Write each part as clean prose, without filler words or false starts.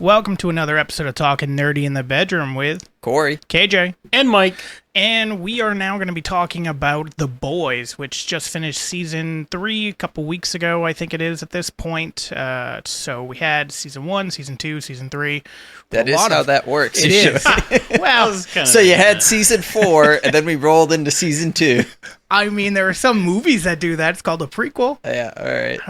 Welcome to another episode of Talking Nerdy in the Bedroom with Corey, KJ, and Mike. And we are now going to be talking about The Boys, which just finished season 3 a couple weeks ago, I think it is at this point. So we had season 1, season 2, season 3. That is how that works. It is. Well, so you had season 4, and then we rolled into season 2. I mean, there are some movies that do that. It's called a prequel. Yeah, all right. I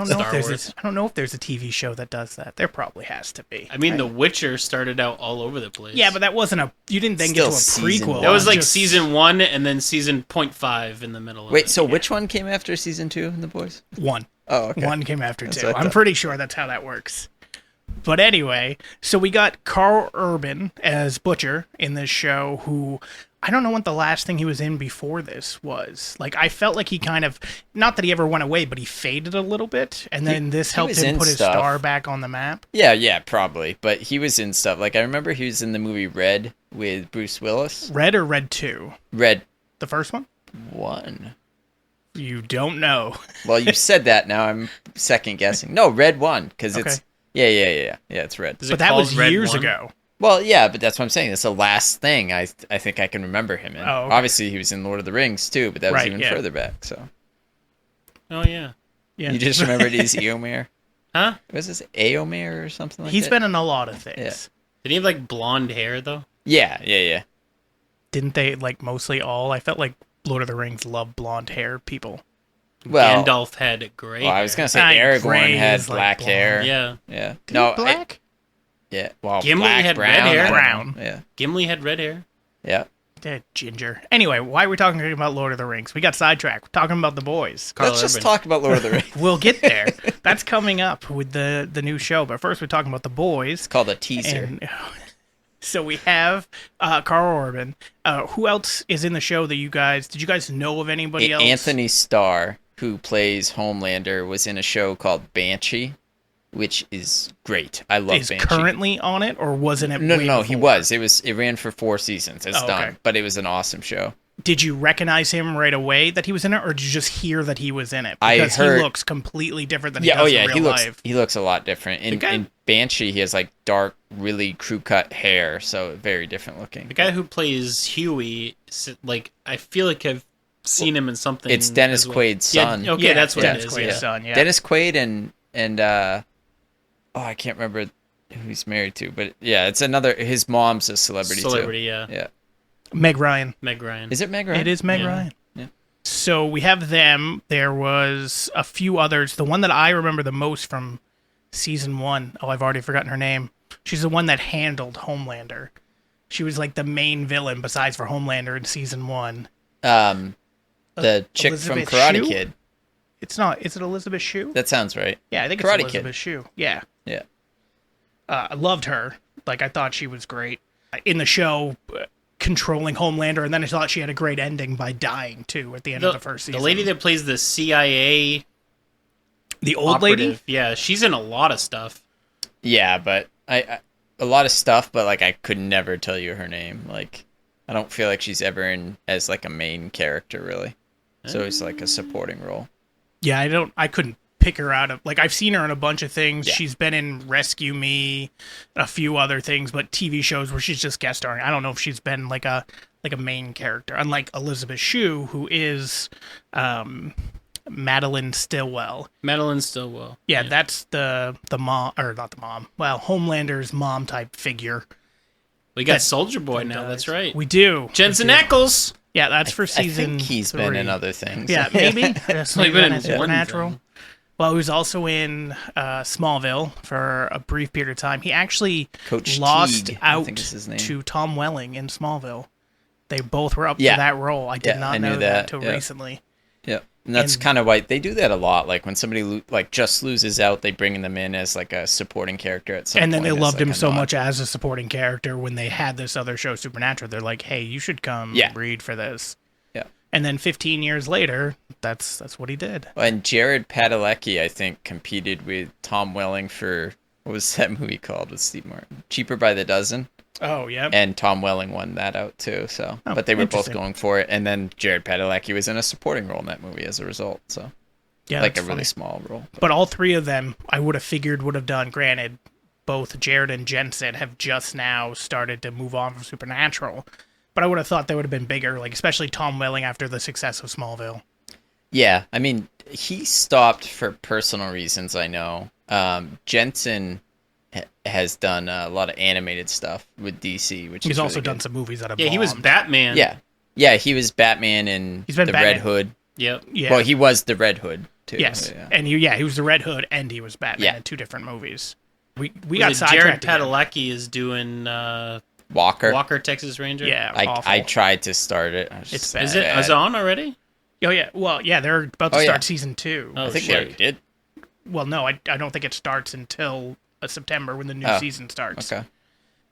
don't know if there's a TV show that does that. There probably has to be. I mean, The Witcher started out all over the place. Yeah, but that wasn't a... You didn't then get to a prequel. That was like season 1 and then season 0.5 in the middle of it. Wait, so which one came after season 2 in The Boys? 1. Oh, okay. 1 came after 2. I'm pretty sure that's how that works. But anyway, so we got Carl Urban as Butcher in this show, who... I don't know what the last thing he was in before this was. Like, I felt like he kind of, not that he ever went away, but he faded a little bit, and then this helped him put his star back on the map. Yeah, probably. But he was in stuff. Like, I remember he was in the movie Red with Bruce Willis. Red or Red 2? Red. The first one? 1. You don't know. Well, you said that, now I'm second guessing. No, Red 1, because it's... Yeah, it's Red. But that was years ago. Well, yeah, but that's what I'm saying. It's the last thing I think I can remember him in. Oh, okay. Obviously, he was in Lord of the Rings, too, but that was even further back, so... Oh, yeah. You just remembered he's Eomer? Huh? Was this Eomer or something like He's that? been in a lot of things. Yeah. Did he have, like, blonde hair, though? Yeah. Didn't they, like, mostly all? I felt like Lord of the Rings loved blonde hair people. Well, Gandalf had gray hair. I was going to say Aragorn had black hair. Yeah. No, black? Yeah, well, Gimli black, had brown, red hair. Brown. Yeah. Gimli had red hair. Yeah. Ginger. Anyway, why are we talking about Lord of the Rings? We got sidetracked. We're talking about The Boys. Let's just talk about Lord of the Rings. We'll get there. That's coming up with the new show. But first, we're talking about The Boys. It's called a teaser. And, so we have Carl Urban. Who else is in the show that did you guys know of anybody else? Anthony Starr, who plays Homelander, was in a show called Banshee, which is great. I love Banshee. Is currently on it, or wasn't it? No, he was. It ran for 4 seasons. It's done, but it was an awesome show. Did you recognize him right away that he was in it, or did you just hear that he was in it? Because he looks completely different than he does in real life. He looks a lot different. In Banshee, he has like dark, really crew-cut hair, so very different looking. The guy who plays Huey, like, I feel like I've seen him in something. It's Dennis Quaid's son. Yeah, okay, that's what it is. Quaid's son, yeah. Dennis Quaid and I can't remember who he's married to, but yeah, it's his mom's a celebrity too. Yeah. Meg Ryan. Is it Meg Ryan? It is Meg Ryan. Yeah. So we have them. There was a few others. The one that I remember the most from season 1, I've already forgotten her name. She's the one that handled Homelander. She was like the main villain besides for Homelander in season 1. The chick Elizabeth from Karate Shue? Kid. It's not. Is it Elizabeth Shue? That sounds right. Yeah, I think it's Karate Elizabeth Kid. Shue. Yeah. Yeah. I loved her. Like, I thought she was great in the show, controlling Homelander, and then I thought she had a great ending by dying, too, at the end of the first season. The lady that plays the CIA... The old lady? Yeah, she's in a lot of stuff. Yeah, but I a lot of stuff, but like I could never tell you her name. Like, I don't feel like she's ever in as like a main character, really. So it's like a supporting role. Yeah, I couldn't pick her out of, like, I've seen her in a bunch of things. Yeah. She's been in Rescue Me, a few other things, but TV shows where she's just guest starring. I don't know if she's been like a main character, unlike Elizabeth Shue, who is Madeline Stillwell. Yeah, that's the mom, or not the mom. Well, Homelander's mom type figure. We got Soldier Boy now. That's right. We do. Jensen Ackles. Yeah, that's for season. I think he's 3. been in other things. Yeah, maybe. That's He's been in Supernatural. one thing. Well, he was also in Smallville for a brief period of time. He actually Coach lost Teague, I out think is his name. to Tom Welling in Smallville. They both were up for that role. I did not know that until recently. Yeah, and that's kind of why they do that a lot. Like when somebody just loses out, they bring them in as like a supporting character at some point. And then they loved him so much as a supporting character when they had this other show, Supernatural. They're like, hey, you should come read for this. Yeah. And then 15 years later, that's what he did. And Jared Padalecki, I think, competed with Tom Welling for, what was that movie called with Steve Martin? Cheaper by the Dozen. Oh, yeah. And Tom Welling won that out too. So, but they were both going for it. And then Jared Padalecki was in a supporting role in that movie as a result. So, yeah, like a really small role. But all three of them, I would have figured would have done. Granted, both Jared and Jensen have just now started to move on from Supernatural. But I would have thought they would have been bigger, like especially Tom Welling after the success of Smallville. Yeah, I mean, he stopped for personal reasons, I know. Jensen has done a lot of animated stuff with DC, which He's is also really done good. some movies that have Yeah, he was bombed. Batman. Yeah, he was Batman in He's been the Batman. Red Hood. Yep. Yeah. Well, he was the Red Hood too. Yes, Yeah. and he was the Red Hood and he was Batman Yeah. in 2 different movies. We got Jared sidetracked again. Padalecki is doing Walker. Walker, Texas Ranger. Yeah, I awful. tried to start it. I was It's just bad. Is it is it on already? Oh yeah, well yeah, they're about to Oh, yeah. start season 2. Oh, I think shit. they already did. Well, no, I don't think it starts until September when the new Oh, season starts. Okay.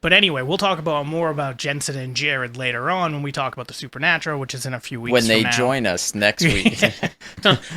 But anyway, we'll talk about more about Jensen and Jared later on when we talk about the Supernatural, which is in a few weeks. When they from now. join us next week.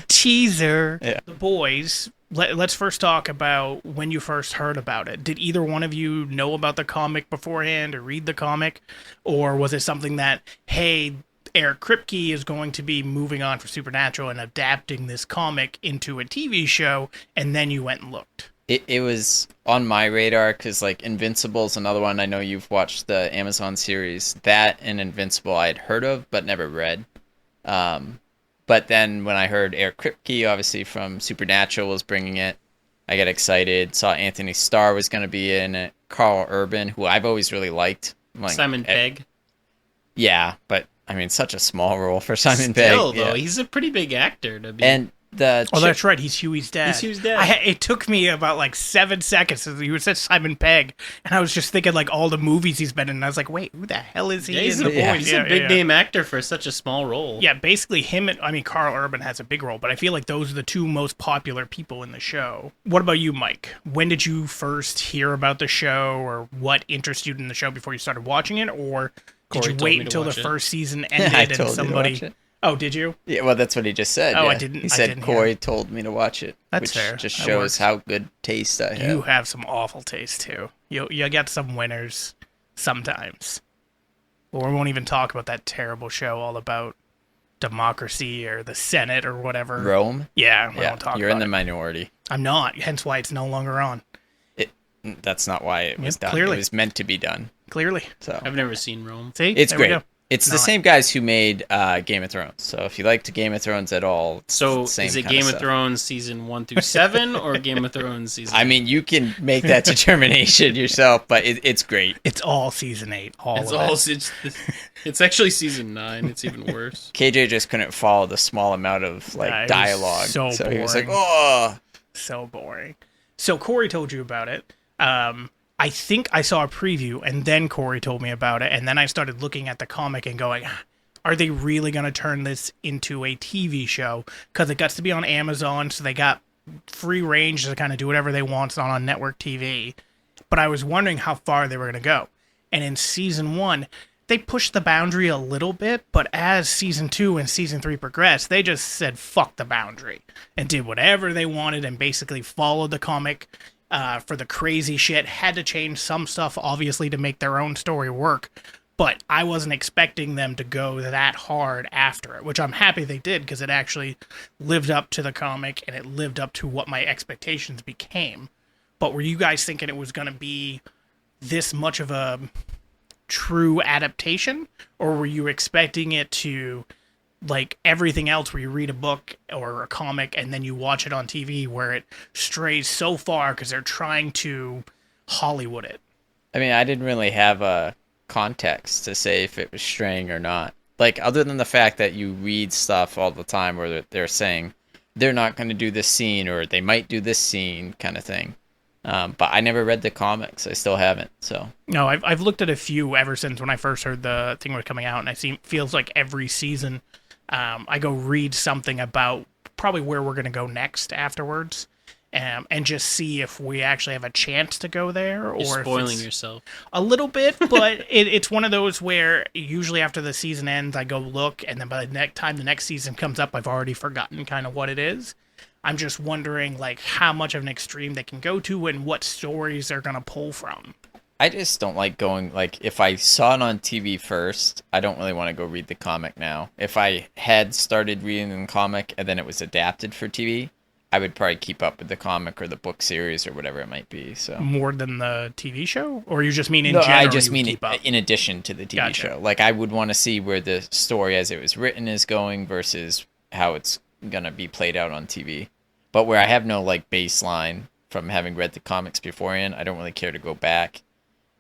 Teaser. Yeah. The boys. Let's first talk about when you first heard about it. Did either one of you know about the comic beforehand or read the comic? Or was it something that, hey, Eric Kripke is going to be moving on for Supernatural and adapting this comic into a TV show, and then you went and looked? It was on my radar because, like, Invincible is another one. I know you've watched the Amazon series. That and Invincible I had heard of, but never read. But then when I heard Eric Kripke, obviously from Supernatural, was bringing it, I got excited. Saw Anthony Starr was going to be in it. Carl Urban, who I've always really liked. Like, Simon Pegg. Yeah, but, I mean, such a small role for Simon Still, Pegg. though, Yeah. he's a pretty big actor to be. And the Oh, chick- that's right. He's Huey's dad. He's Huey's dad. It took me about like 7 seconds. You said Simon Pegg, and I was just thinking like all the movies he's been in. And I was like, wait, who the hell is he yeah, he's in a, the Yeah. boys? he's a big name actor for such a small role. Yeah, basically him and, I mean, Carl Urban has a big role, but I feel like those are the 2 most popular people in the show. What about you, Mike? When did you first hear about the show, or what interested you in the show before you started watching it, or did Corey you told wait me to until the watch it. first season I ended told and you to somebody... watch it. Oh, did you? Yeah, well, that's what he just said. Oh, I yeah. didn't- He I said didn't hear Corey told me to watch it, That's which fair. just That shows works. how good taste I have. You have some awful taste, too. You get some winners sometimes. Or we won't even talk about that terrible show all about democracy or the Senate or whatever. Rome. Yeah, we Yeah, won't talk you're about in the it. minority. I'm not, hence why it's no longer on. That's not why it was Yep, done. clearly. It was meant to be done. Clearly. So I've never seen Rome. See? it's There we great. go. It's the Not- same guys who made Game of Thrones. So if you liked Game of Thrones at all, it's So the same is it kind Game of stuff. Thrones season 1 through 7 or Game of Thrones season? I mean, you can make that determination yourself, but it's great. It's all season 8. it's of all it. it's actually season 9. It's even worse. KJ just couldn't follow the small amount of Yeah, it was dialogue, so he was like, boring. "Oh, So boring. So Corey told you about it. I think I saw a preview, and then Corey told me about it, and then I started looking at the comic and going, are they really going to turn this into a TV show? Because it got to be on Amazon, so they got free range to kind of do whatever they want. It's not on network TV. But I was wondering how far they were going to go. And in season 1, they pushed the boundary a little bit, but as season 2 and season 3 progressed, they just said fuck the boundary and did whatever they wanted and basically followed the comic for the crazy shit. Had to change some stuff, obviously, to make their own story work. But I wasn't expecting them to go that hard after it, which I'm happy they did because it actually lived up to the comic and it lived up to what my expectations became. But were you guys thinking it was going to be this much of a true adaptation, or were you expecting it to, like everything else where you read a book or a comic and then you watch it on TV, where it strays so far because they're trying to Hollywood it? I mean, I didn't really have a context to say if it was straying or not. Like, other than the fact that you read stuff all the time where they're saying they're not going to do this scene or they might do this scene kind of thing. But I never read the comics. I still haven't. So No, I've looked at a few ever since when I first heard the thing was coming out, and I see feels like every season I go read something about probably where we're going to go next afterwards. And just see if we actually have a chance to go there, or You're if spoiling it's yourself. a little bit. But it's one of those where usually after the season ends, I go look, and then by the time the next season comes up, I've already forgotten kind of what it is. I'm just wondering, like, how much of an extreme they can go to and what stories they're going to pull from. I just don't like going, like, if I saw it on TV first, I don't really want to go read the comic now. If I had started reading the comic and then it was adapted for TV, I would probably keep up with the comic or the book series or whatever it might be. So More than the TV show, or you just mean in no, general? I just you mean keep up? in addition to the TV Gotcha. show. Like I would want to see where the story as it was written is going versus how it's gonna be played out on TV. But where I have no like baseline from having read the comics beforehand, I don't really care to go back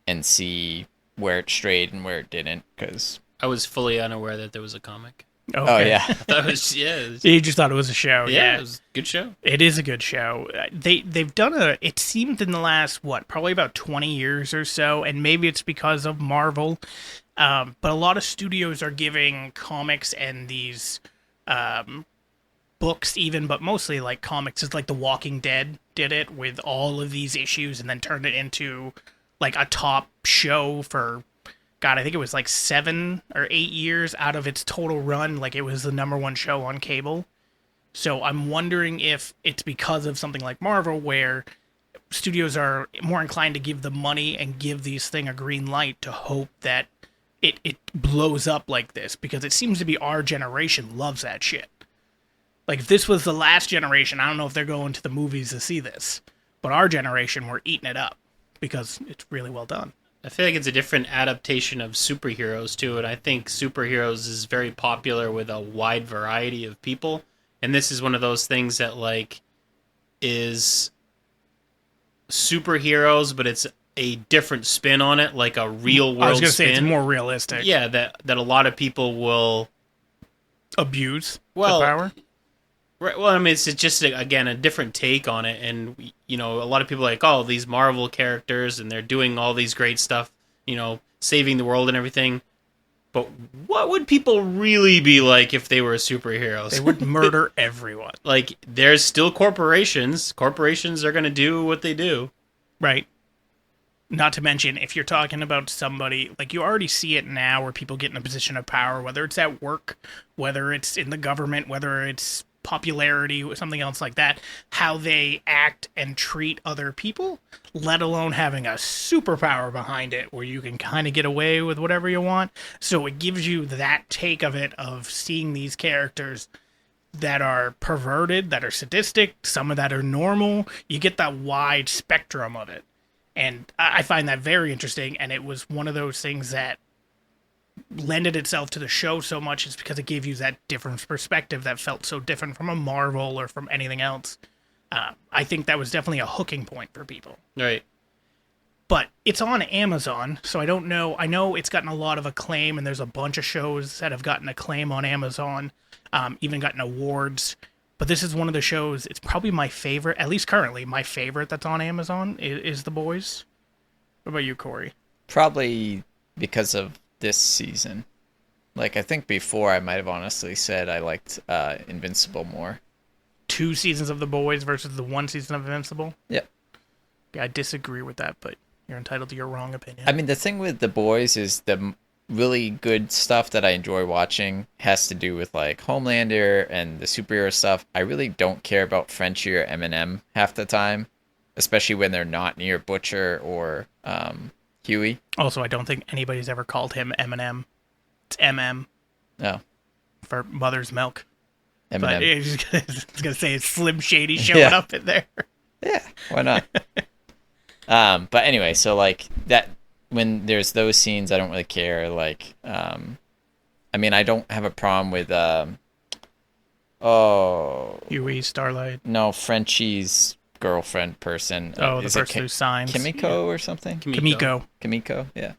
and see where it strayed and where it didn't. Because I was fully unaware that there was a comic. oh yeah, That was yeah, You just thought it was a show. yeah, it was a good show. It is a good show. They've done it seemed in the last probably about 20 years or so, and maybe it's because of Marvel, but a lot of studios are giving comics and these books even, but mostly like comics. It's like The Walking Dead did it with all of these issues and then turned it into like a top show for God, I think it was like 7 or 8 years out of its total run. Like it was the #1 show on cable. So I'm wondering if it's because of something like Marvel where studios are more inclined to give the money and give these thing a green light to hope that it blows up like this, because it seems to be our generation loves that shit. Like if this was the last generation, I don't know if they're going to the movies to see this, but our generation, we're eating it up because it's really well done. I feel like it's a different adaptation of superheroes too, and I think superheroes is very popular with a wide variety of people. And this is one of those things that like is superheroes, but it's a different spin on it, like a real world I was going to spin. say it's more realistic. Yeah, that a lot of people will Abuse Well, the power. Right. Well, I mean, it's just again a different take on it, and you know, a lot of people are like, oh, these Marvel characters, and they're doing all these great stuff, you know, saving the world and everything. But what would people really be like if they were superheroes? They would murder everyone. Like, there's still corporations. Corporations are going to do what they do. Right. Not to mention, if you're talking about somebody, like you already see it now where people get in a position of power, whether it's at work, whether it's in the government, whether it's popularity or something else like that, how they act and treat other people, let alone having a superpower behind it where you can kind of get away with whatever you want. So it gives you that take of it, of seeing these characters that are perverted, that are sadistic, some of that are normal. You get that wide spectrum of it. And I find that very interesting, and it was one of those things that lended itself to the show so much is because it gave you that different perspective that felt so different from a Marvel or from anything else. I think that was definitely a hooking point for people. Right. But it's on Amazon, so I don't know. I know it's gotten a lot of acclaim, and there's a bunch of shows that have gotten acclaim on Amazon, even gotten awards. But this is one of the shows, it's probably my favorite, at least currently, my favorite that's on Amazon is The Boys. What about you, Corey? probably because of this season. Like I think before I might have honestly said I liked Invincible more. 2 seasons of The Boys versus the 1 season of Invincible? Yep. Yeah, I disagree with that, but you're entitled to your wrong opinion. I mean, the thing with The Boys is really good stuff that I enjoy watching has to do with like Homelander and the superhero stuff. I really don't care about Frenchie or Eminem half the time, especially when they're not near Butcher or Huey. Also, I don't think anybody's ever called him Eminem. It's MM No, for Mother's Milk. But Eminem. it's gonna say it's Slim Shady showing Yeah. up in there. Yeah, why not? But anyway, so like that when there's those scenes, I don't really care. Like, I mean, I don't have a problem with Huey, Starlight. no, Frenchie's girlfriend person. Oh, the Is it person who signs. Kimiko or something? Kimiko, yeah.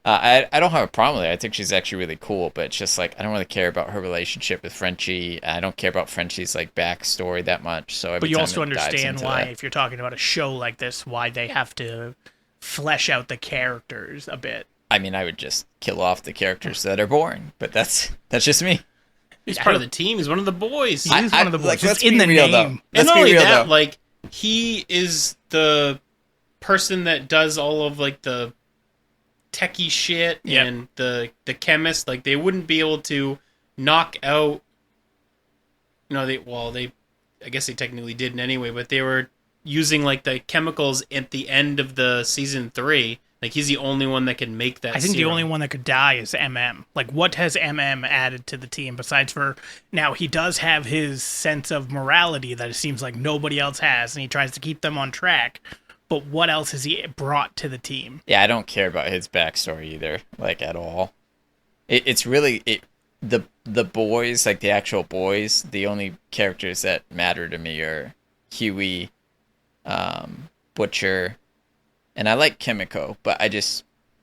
I don't have a problem with her. I think she's actually really cool, but it's just like I don't really care about her relationship with Frenchie. I don't care about Frenchie's like backstory that much. So every But you time also it dives understand into why, that- if you're talking about a show like this, why they have to flesh out the characters a bit. I mean, I would just kill off the characters that are boring, but that's just me. He's part of the team. He's one of the boys. He is one of the boys. Like, It's let's in be the real, name. though. And Let's not be only real, that, though. like he is the person that does all of like the techie shit Yeah. and the chemist. Like they wouldn't be able to knock out. No, they I guess they technically didn't anyway, but they were using like the chemicals at the end of the season 3 Like he's the only one that can make that. I think the serum. only one that could die is MM. Like, what has MM added to the team besides for now? He does have his sense of morality that it seems like nobody else has, and he tries to keep them on track. But what else has he brought to the team? Yeah, I don't care about his backstory either, like at all. It's really the boys, like the actual boys. The only characters that matter to me are Huey, Butcher, and I like Kimiko, but I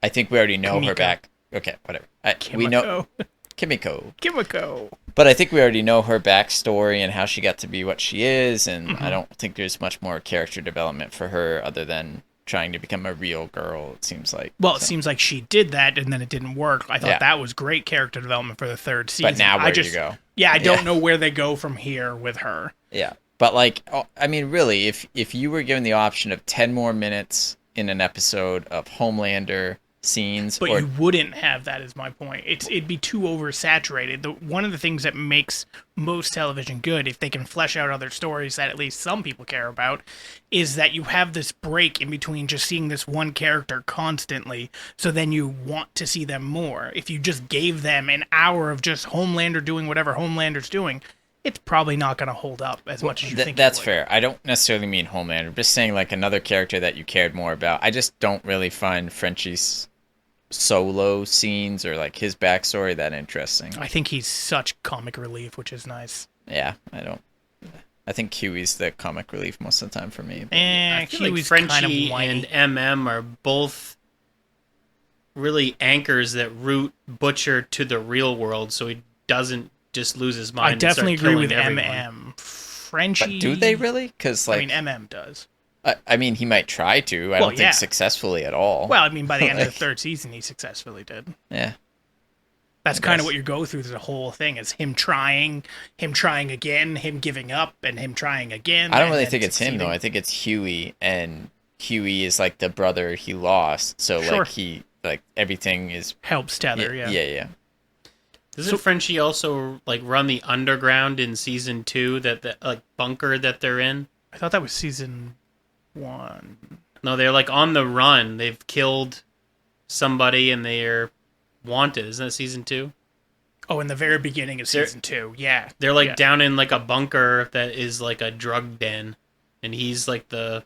think we already know her Kimiko. back. Okay, whatever. We know Kimiko. Kimiko, Kimiko. but I think we already know her backstory and how she got to be what she is, and Mm-hmm. I don't think there's much more character development for her other than trying to become a real girl. It seems like. Well, it So- seems like she did that, and then it didn't work. I thought Yeah. that was great character development for the third season. But now I where just, do you go? Yeah, I don't Yeah. know where they go from here with her. Yeah, but like, I mean, really, if you were given the option of 10 more minutes in an episode of Homelander scenes, But or you wouldn't have that, is my point. It'd be too oversaturated. One of the things that makes most television good, if they can flesh out other stories that at least some people care about, is that you have this break in between just seeing this one character constantly, so then you want to see them more. If you just gave them an hour of just Homelander doing whatever Homelander's doing, it's probably not going to hold up as much as you think. that's it would. fair. I don't necessarily mean Homelander. I'm just saying like another character that you cared more about. I just don't really find Frenchie's solo scenes or like his backstory that interesting. I think he's such comic relief, which is nice. Yeah, I don't. I think Huey's the comic relief most of the time for me. but- And I feel he like was Frenchie kind of whiny. and MM are both really anchors that root Butcher to the real world, so he doesn't just lose his mind. I and start definitely agree with killing everyone. MM. Frenchie. But do they really? Because like, I mean, MM does. I mean, he might try to. I Well, don't yeah. think successfully at all. Well, I mean, by the end of the Like- third season, he successfully did. yeah. That's I kind guess. of what you go through the whole thing is him trying again, him giving up, and him trying again. I don't and really then think it's him though. succeeding. I think it's Huey, and Huey is like the brother he lost. So Sure. like he like everything is Helps Tether, yeah, yeah. yeah. Doesn't Frenchie also like run the underground in season 2? That like bunker that they're in? I thought that was season 1. No, they're like on the run. They've killed somebody and they're wanted. Isn't that season 2? Oh, in the very beginning of They're- season 2, yeah. They're like Yeah. down in like a bunker that is like a drug den, and he's like the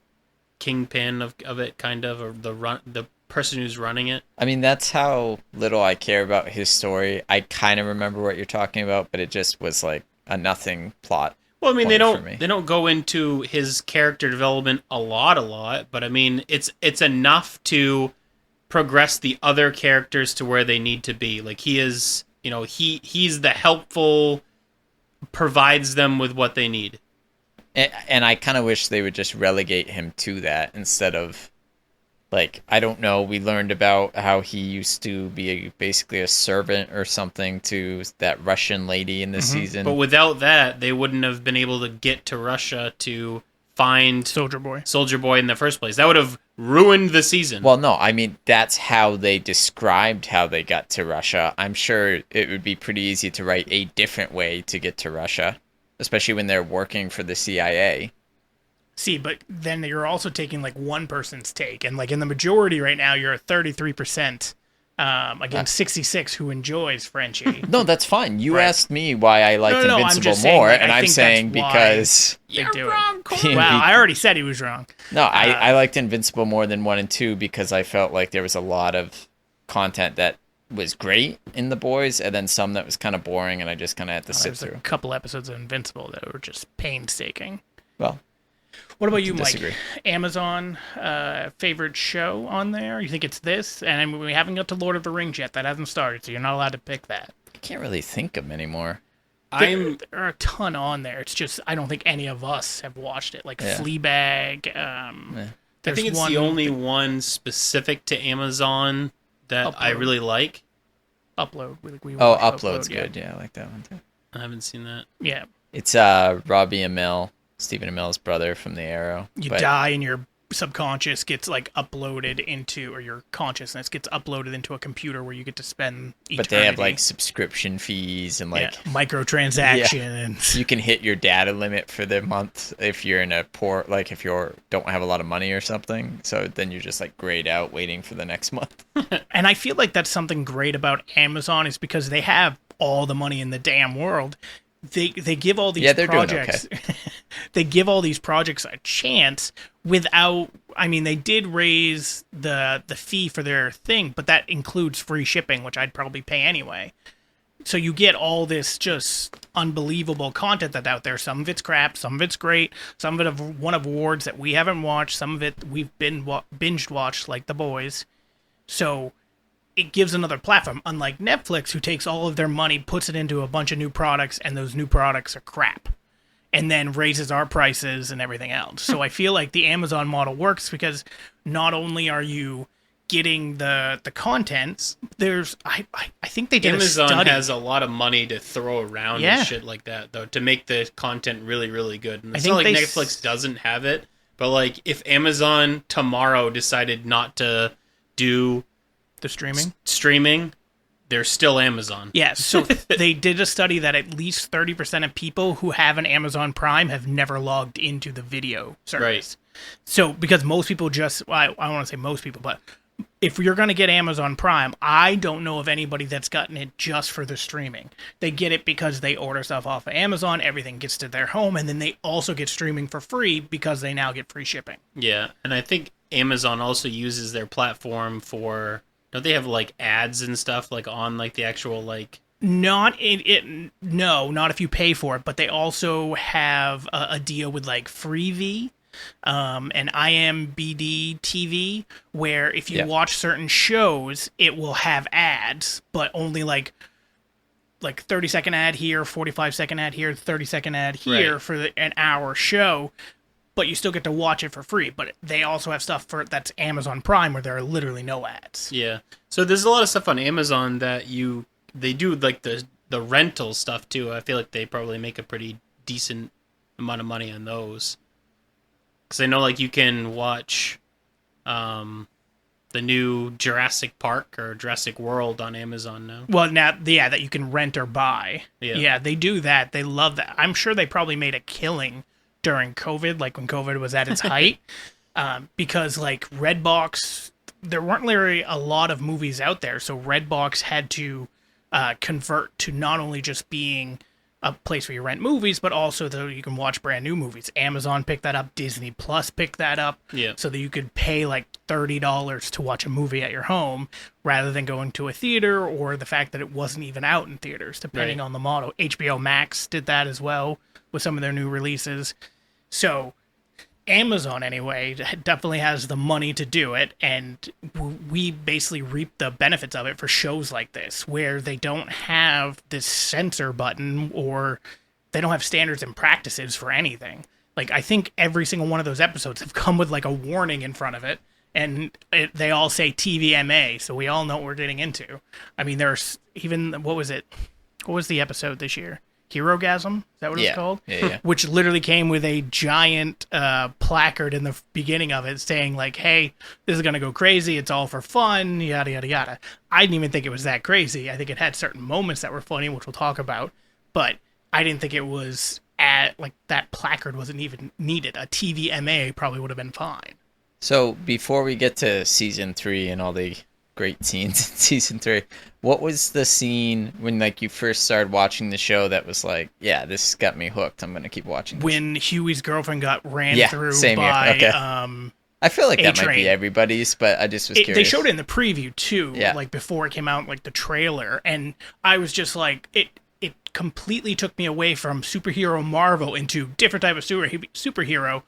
kingpin of it, kind of, or the person who's running it. I mean, that's how little I care about his story. I kind of remember what you're talking about, but it just was like a nothing plot. Well, I mean, point for me. they don't go into his character development a lot, but I mean, it's enough to progress the other characters to where they need to be. Like he is, he's the helpful, provides them with what they need. And I kind of wish they would just relegate him to that instead of, like, I don't know, we learned about how he used to be basically a servant or something to that Russian lady in this season. But without that, they wouldn't have been able to get to Russia to find Soldier Boy. Soldier Boy in the first place. That would have ruined the season. Well, no, I mean, that's how they described how they got to Russia. I'm sure it would be pretty easy to write a different way to get to Russia, especially when they're working for the CIA. See, but then you're also taking like one person's take, and like in the majority right now, you're at 33%. Against 66 who enjoys Frenchie. No, that's fine. You Right. asked me why I liked No, I'm Invincible just saying, more, like, and I I'm think saying that's why- because... They do it. Corey. Wow, I already said he was wrong. No, I liked Invincible more than 1 and 2 because I felt like there was a lot of content that was great in The Boys, and then some that was kind of boring, and I just kind of had to sit There's a through. couple episodes of Invincible that were just painstaking. Well, What about you, disagree. Mike? Amazon favorite show on there? You think it's this? And I mean, we haven't got to Lord of the Rings yet. That hasn't started, so you're not allowed to pick that. I can't really think of anymore. There are a ton on there. It's just I don't think any of us have watched it. Like Yeah. Fleabag. I There's think it's one the only one specific to Amazon that I Upload. really like. Upload. We Oh, watched Upload's yeah. good. Yeah, I like that one too. I haven't seen that. Yeah. It's Robbie Amell, Stephen Amell's brother from The Arrow. You but die and your subconscious gets like uploaded into, or your consciousness gets uploaded into a computer where you get to spend eternity. But they have like subscription fees and like microtransaction and you can hit your data limit for the month if you're in a poor, like if you don't have a lot of money or something. So then you're just like grayed out waiting for the next month. And I feel like that's something great about Amazon, is because they have all the money in the damn world. They give all these projects. They give all these projects a chance without. I mean, they did raise the fee for their thing, but that includes free shipping, which I'd probably pay anyway. So you get all this just unbelievable content that's out there. Some of it's crap, some of it's great, some of it have won awards that we haven't watched, some of it we've been binged watched, like The Boys. So it gives another platform, unlike Netflix, who takes all of their money, puts it into a bunch of new products, and those new products are crap, and then raises our prices and everything else. So I feel like the Amazon model works because not only are you getting the content, there's I think they did Amazon a study. has a lot of money to throw around and shit like that, though, to make the content really, really good. And it's not like Netflix doesn't have it, but like if Amazon tomorrow decided not to do the streaming, they're still Amazon. Yeah, so they did a study that at least 30% of people who have an Amazon Prime have never logged into the video service. Right. So, because most people just, I don't want to say most people, but if you're going to get Amazon Prime, I don't know of anybody that's gotten it just for the streaming. They get it because they order stuff off of Amazon, everything gets to their home, and then they also get streaming for free because they now get free shipping. Yeah, and I think Amazon also uses their platform for... Don't they have like ads and stuff like on like the actual like? Not if you pay for it. But they also have a deal with like Freevee, and IMBD TV, where if you watch certain shows, it will have ads, but only like 30-second ad here, 45-second ad here, 30-second ad here for an hour show. But you still get to watch it for free. But they also have stuff that's Amazon Prime where there are literally no ads. Yeah. So there's a lot of stuff on Amazon that they do like the rental stuff too. I feel like they probably make a pretty decent amount of money on those. Because I know like you can watch the new Jurassic Park or Jurassic World on Amazon now. Well, now, that you can rent or buy. Yeah, they do that. They love that. I'm sure they probably made a killing during COVID, like when COVID was at its height, because like Redbox, there weren't really a lot of movies out there, so Redbox had to convert to not only just being a place where you rent movies, but also that you can watch brand new movies. Amazon picked that up, Disney Plus picked that up, so that you could pay like $30 to watch a movie at your home rather than going to a theater, or the fact that it wasn't even out in theaters, depending on the model. HBO Max did that as well with some of their new releases. So Amazon, anyway, definitely has the money to do it, and we basically reap the benefits of it for shows like this, where they don't have this censor button, or they don't have standards and practices for anything. Like, I think every single one of those episodes have come with, like, a warning in front of it, and they all say TVMA, so we all know what we're getting into. I mean, there's even, what was it? What was the episode this year? Herogasm? Is that what it's called? Yeah. Which literally came with a giant placard in the beginning of it saying, like, hey, this is going to go crazy. It's all for fun, yada, yada, yada. I didn't even think it was that crazy. I think it had certain moments that were funny, which we'll talk about. But I didn't think it was that placard wasn't even needed. A TVMA probably would have been fine. So before we get to season 3 and all the great scenes in season 3, what was the scene when like you first started watching the show that was like, yeah, this got me hooked, I'm gonna keep watching this? When Huey's girlfriend got ran through by I feel like that A-Train. might be everybody's, but I just was curious. They showed it in the preview too, like before it came out, like the trailer, and I was just like, it completely took me away from superhero Marvel into different type of superhero,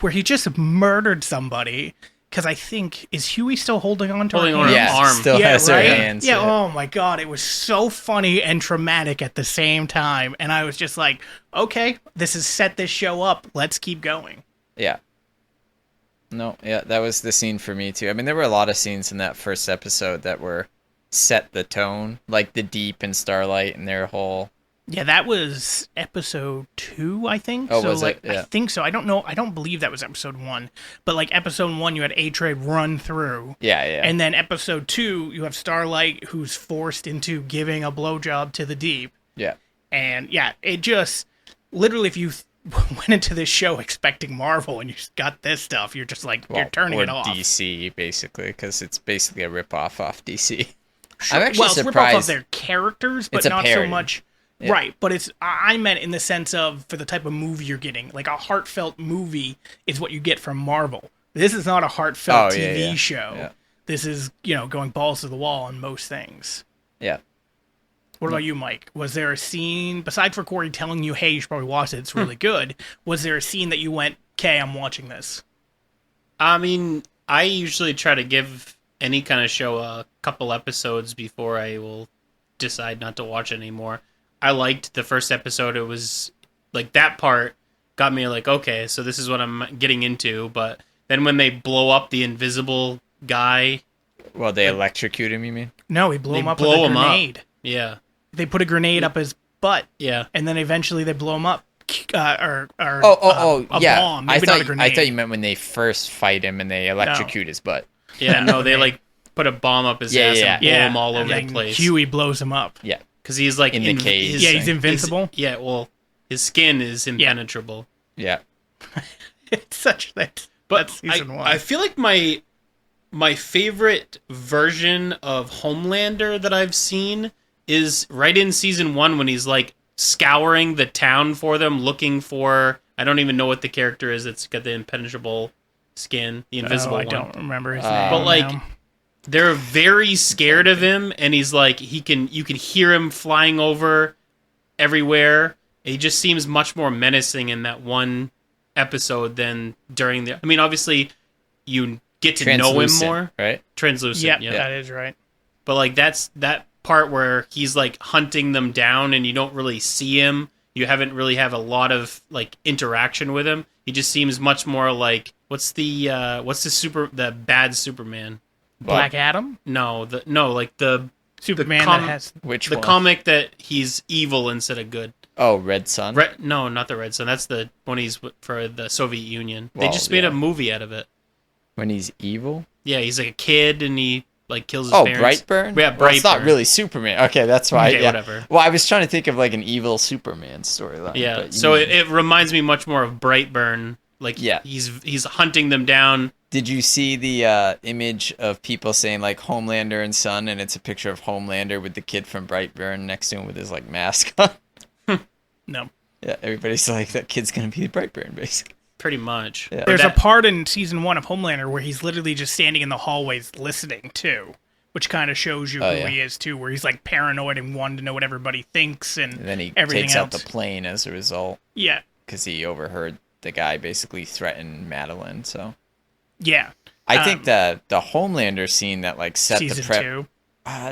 where he just murdered somebody. Because I think, is Huey still holding on to her arm? Still has her hands. Yeah, oh my god, it was so funny and traumatic at the same time. And I was just like, okay, this has set this show up. Let's keep going. Yeah. No, yeah, that was the scene for me too. I mean, there were a lot of scenes in that first episode that were set the tone, like the Deep and Starlight and their whole Yeah, that was episode 2, I think. Oh, so was like it? Yeah. I think so. I don't know. I don't believe that was episode 1. But like episode 1 you had A-Trade run through. Yeah, yeah. And then episode 2 you have Starlight who's forced into giving a blowjob to the Deep. yeah. And yeah, it just literally if you went into this show expecting Marvel and you just got this stuff, you're just like you're turning or it off. DC, basically, because it's basically a ripoff off DC. Sure. I'm actually well, it's a ripoff of surprised. their characters, but It's a not so parody. much. Yeah. Right, but it's I meant in the sense of for the type of movie you're getting, like a heartfelt movie is what you get from Marvel. This is not a heartfelt Oh, yeah, TV yeah. show. Yeah. This is going balls to the wall on most things. Yeah. What about you, Mike? Was there a scene besides for Corey telling you, "Hey, you should probably watch it. It's really good." Was there a scene that you went, "Okay, I'm watching this"? I mean, I usually try to give any kind of show a couple episodes before I will decide not to watch it anymore. I liked the first episode. It was like that part got me like, okay, so this is what I'm getting into. But then when they blow up the invisible guy, Well, they electrocute him, you mean? No, he blew They him up blow with a him up. grenade. yeah, They put a grenade up his butt, yeah. and then eventually they blow him up. Or a yeah. bomb, maybe not a I grenade. thought you meant when they first fight him and they electrocute his butt. Yeah, no, they like put a bomb up his Yeah, ass yeah. and blow him all and over then the place. Huey blows him up. Yeah. Because he's like In the cage. Yeah, he's invincible. Yeah, well, his skin is impenetrable. Yeah. It's such that. But That's season 1. I feel like my favorite version of Homelander that I've seen is right in season 1 when he's like scouring the town for them, looking for I don't even know what the character is that's got the impenetrable skin, the invisible I one. don't remember his name. But, like, now. They're very scared of him, and he's like you can hear him flying over everywhere. He just seems much more menacing in that one episode than during the. I mean, obviously, you get to know him Translucent, more. right? Translucent, yeah, yeah. that is right. But like that's that part where he's like hunting them down, and you don't really see him. You haven't really have a lot of like interaction with him. He just seems much more like what's the bad Superman? Black Adam, Like the Superman com- that has. Which the one? comic that he's evil instead of good. Oh, Red Sun. No, not the Red Sun. That's the one for the Soviet Union. They Well, just made yeah. a movie out of it. When he's evil. Yeah, he's like a kid and he like kills his Oh, parents. Brightburn. Yeah, Well, it's not Brightburn. really Superman. Okay, that's why. Okay, yeah. whatever. Well, I was trying to think of like an evil Superman storyline. Yeah, but you so mean- it reminds me much more of Brightburn. Like, Yeah. he's hunting them down. Did you see the image of people saying like Homelander and Son, and it's a picture of Homelander with the kid from Brightburn next to him with his like mask on? No. Yeah, everybody's like that kid's gonna be Brightburn, basically. Pretty much. Yeah. There's That- a part in season 1 of Homelander where he's literally just standing in the hallways listening too, which kind of shows you Oh, who yeah. he is too, where he's like paranoid and wanting to know what everybody thinks and And then he everything takes else. out the plane as a result Yeah, because he overheard the guy basically threaten Madeline. So yeah. I think the Homelander scene that like set Season the prep. 2.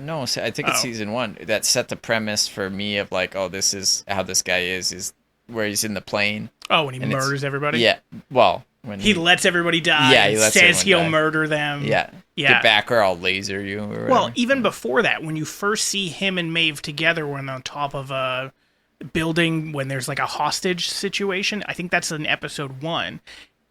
No, I think it's Oh. season 1 that set the premise for me of like, oh, this is how this guy is where he's in the plane. Oh, when he And it's- murders everybody. Yeah, well, when He lets everybody die. Yeah, he and lets says everyone he'll die. murder them. yeah, Yeah. get back or I'll laser you. Or whatever. Well, even before that, when you first see him and Maeve together when they're on top of a building when there's like a hostage situation, I think that's in episode 1,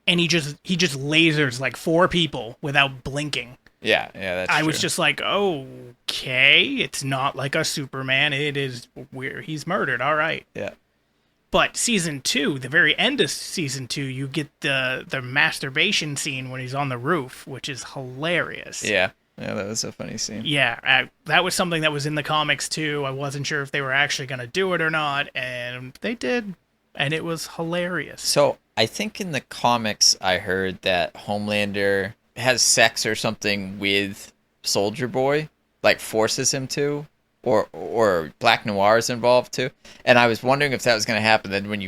and he just lasers like 4 people without blinking. yeah, that's I was true. just like, okay, it's not like a Superman. It is where he's murdered. All right. yeah. But season 2, the very end of season 2, you get the masturbation scene when he's on the roof, which is hilarious. Yeah, that was a funny scene. Yeah, that was something that was in the comics too. I wasn't sure if they were actually going to do it or not, and they did, and it was hilarious. So I think in the comics I heard that Homelander has sex or something with Soldier Boy, like forces him to, or Black Noir is involved too. And I was wondering if that was going to happen. Then when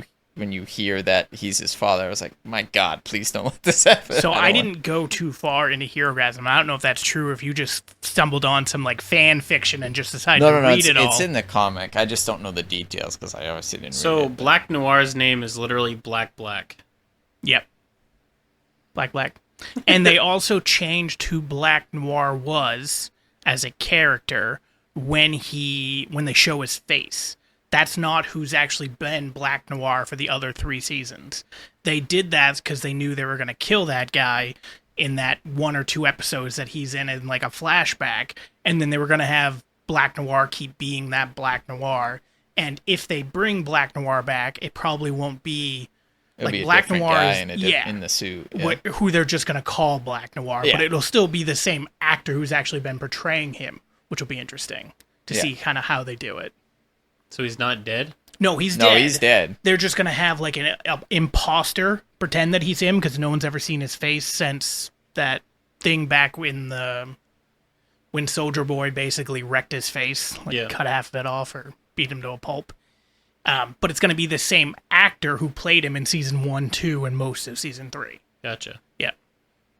you hear that he's his father, I was like, my God, please don't let this happen. So I don't didn't go too far into Herogasm. I don't know if that's true or if you just stumbled on some like fan fiction and just decided No, to read it all. it's in the comic. I just don't know the details because I obviously didn't So read it. Black Noir's name is literally Black. Yep. Black. And they also changed who Black Noir was as a character when they show his face. that's not who's actually been Black Noir for the other 3 seasons. They did that because they knew they were going to kill that guy in that 1 or 2 episodes that he's in like a flashback, and then they were going to have Black Noir keep being that Black Noir. And if they bring Black Noir back, it probably won't be It'll like be a Black different Noir guy is, in the suit. Yeah. who they're just going to call Black Noir, Yeah. but it'll still be the same actor who's actually been portraying him, which will be interesting to see kind of how they do it. So he's not dead? No, he's No, dead. he's dead. They're just going to have like an imposter pretend that he's him because no one's ever seen his face since that thing back when Soldier Boy basically wrecked his face, like cut half of it off or beat him to a pulp. But it's going to be the same actor who played him in season 1, 2, and most of season 3. Gotcha. Yeah.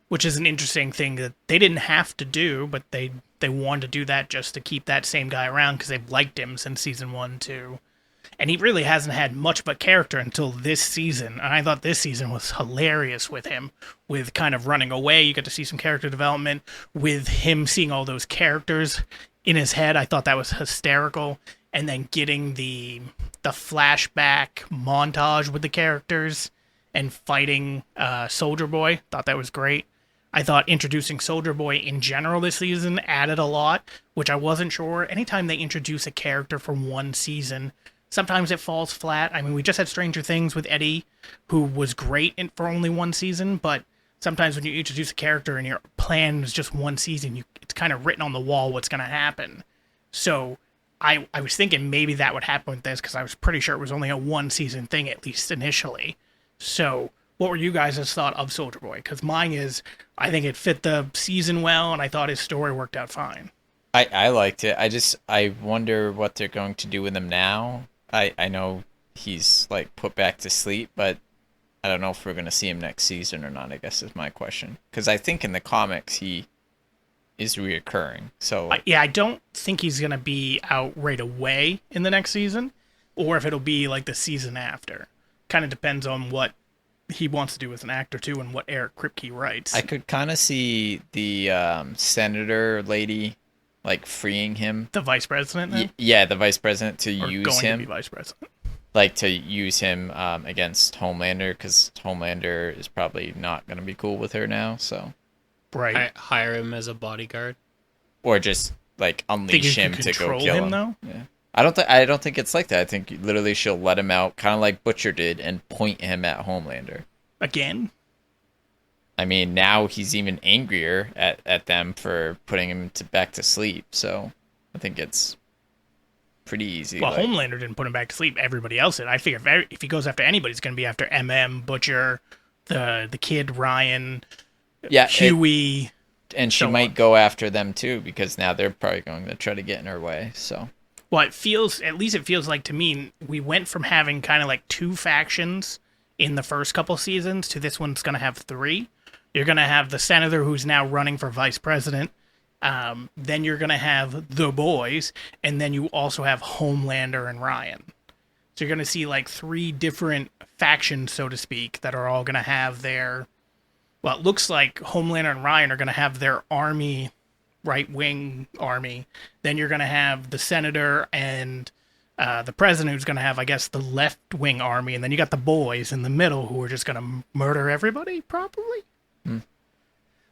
Which is an interesting thing that they didn't have to do, but they wanted to do that just to keep that same guy around because they've liked him since season 1, 2. And he really hasn't had much of a character until this season. And I thought this season was hilarious with him, with kind of running away. You get to see some character development with him seeing all those characters in his head. I thought that was hysterical. And then getting the flashback montage with the characters and fighting Soldier Boy. Thought that was great. I thought introducing Soldier Boy in general this season added a lot, which I wasn't sure. Anytime they introduce a character for one season, sometimes it falls flat. I mean, we just had Stranger Things with Eddie, who was great for only one season, but sometimes when you introduce a character and your plan is just one season, it's kind of written on the wall what's going to happen. So I was thinking maybe that would happen with this because I was pretty sure it was only a one-season thing, at least initially. So what were you guys' thought of Soldier Boy? Because mine is, I think it fit the season well, and I thought his story worked out fine. I liked it. I wonder what they're going to do with him now. I know he's like put back to sleep, but I don't know if we're going to see him next season or not, I guess is my question. Because I think in the comics he is reoccurring. So I don't think he's going to be out right away in the next season, or if it'll be like the season after. Kind of depends on what he wants to do as an actor too, and what Eric Kripke writes. I could kind of see the senator lady like freeing him. The vice president now? Yeah, the vice president to or use going him. To be vice president. Like to use him against Homelander, because Homelander is probably not going to be cool with her now. So, right, hire him as a bodyguard, or just like unleash him to go kill him. Though? Yeah, I don't think it's like that. I think literally she'll let him out, kind of like Butcher did, and point him at Homelander again. I mean, now he's even angrier at them for putting him back to sleep. So, I think it's pretty easy. Well, Homelander didn't put him back to sleep. Everybody else did. I figure if he goes after anybody, it's going to be after Butcher, the kid Ryan, Huey, and she might go after them too, because now they're probably going to try to get in her way. So, well, it feels like to me we went from having kind of like 2 factions in the first couple seasons to this one's going to have 3. You're going to have the senator who's now running for vice president. Then you're going to have the boys, and then you also have Homelander and Ryan. So you're going to see like 3 different factions, so to speak, that are all going to have their... Well, it looks like Homelander and Ryan are going to have their army, right-wing army. Then you're going to have the senator and the president who's going to have, I guess, the left-wing army. And then you got the boys in the middle who are just going to murder everybody, probably?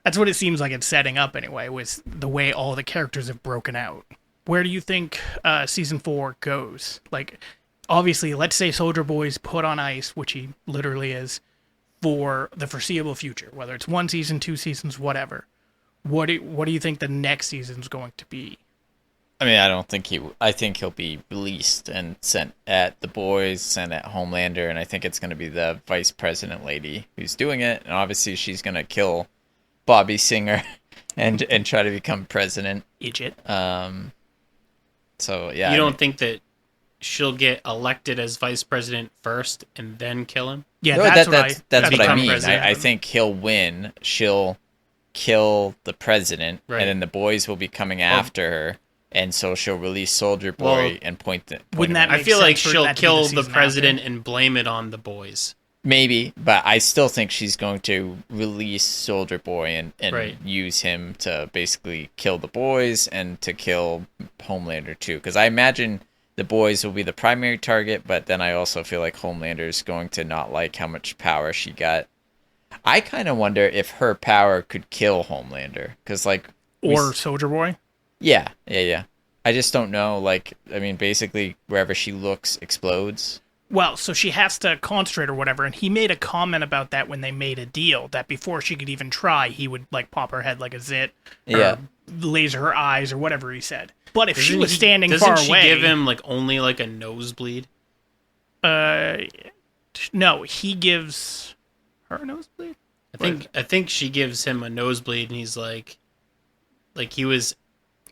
That's what it seems like it's setting up anyway, with the way all the characters have broken out. Where do you think season 4 goes? Like, obviously, let's say Soldier Boy's put on ice, which he literally is, for the foreseeable future, whether it's 1 season, 2 seasons, whatever. What do you think the next season's going to be? I mean, I think he'll be released and sent at the boys, sent at Homelander, and I think it's going to be the vice president lady who's doing it, and obviously she's going to kill Bobby Singer and try to become president. Idiot. So yeah. You don't think that she'll get elected as vice president first and then kill him? Yeah, no, that's what I mean. I think he'll win. She'll kill the president, right, and then the boys will be coming after her, and so she'll release Soldier Boy and point wouldn't that I feel like she'll kill the president and blame it on the boys. Maybe, but I still think she's going to release Soldier Boy and use him to basically kill the boys and to kill Homelander too. Because I imagine the boys will be the primary target, but then I also feel like Homelander is going to not like how much power she got. I kind of wonder if her power could kill Homelander, because like Or Soldier Boy. yeah. I just don't know. Like, I mean, basically wherever she looks explodes. Well, so she has to concentrate or whatever, and he made a comment about that when they made a deal, that before she could even try, he would, like, pop her head like a zit, or Yeah. laser her eyes, or whatever he said. But if she Doesn't was he- standing doesn't far she away... give him like only like a nosebleed? No, he gives her a nosebleed? I think she gives him a nosebleed, and he's like he was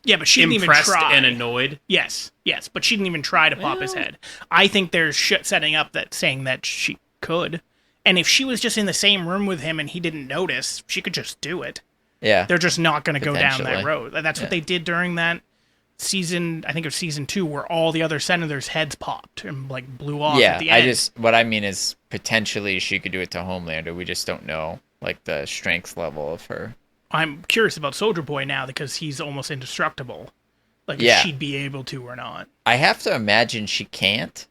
Yeah, but she didn't even impressed try. and annoyed. Yes, but she didn't even try to pop his Well- head. I think there's shit setting up that saying that she could. And if she was just in the same room with him and he didn't notice, she could just do it. Yeah. They're just not going to go down that Potentially. road. That's Yeah. what they did during that season, I think it was season 2, where all the other senators' heads popped and like blew off Yeah, at the end. what I mean is potentially she could do it to Homelander. We just don't know like the strength level of her. I'm curious about Soldier Boy now because he's almost indestructible. Like Yeah. if she'd be able to or not. I have to imagine she can't,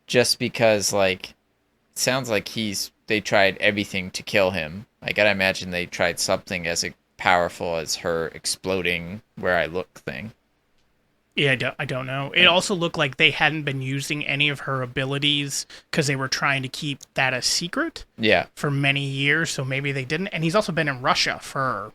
just because like it sounds like they tried everything to kill him. I gotta imagine they tried something as powerful as her exploding where I look thing. Yeah, I don't know. It also looked like they hadn't been using any of her abilities because they were trying to keep that a secret Yeah, for many years, so maybe they didn't. And he's also been in Russia for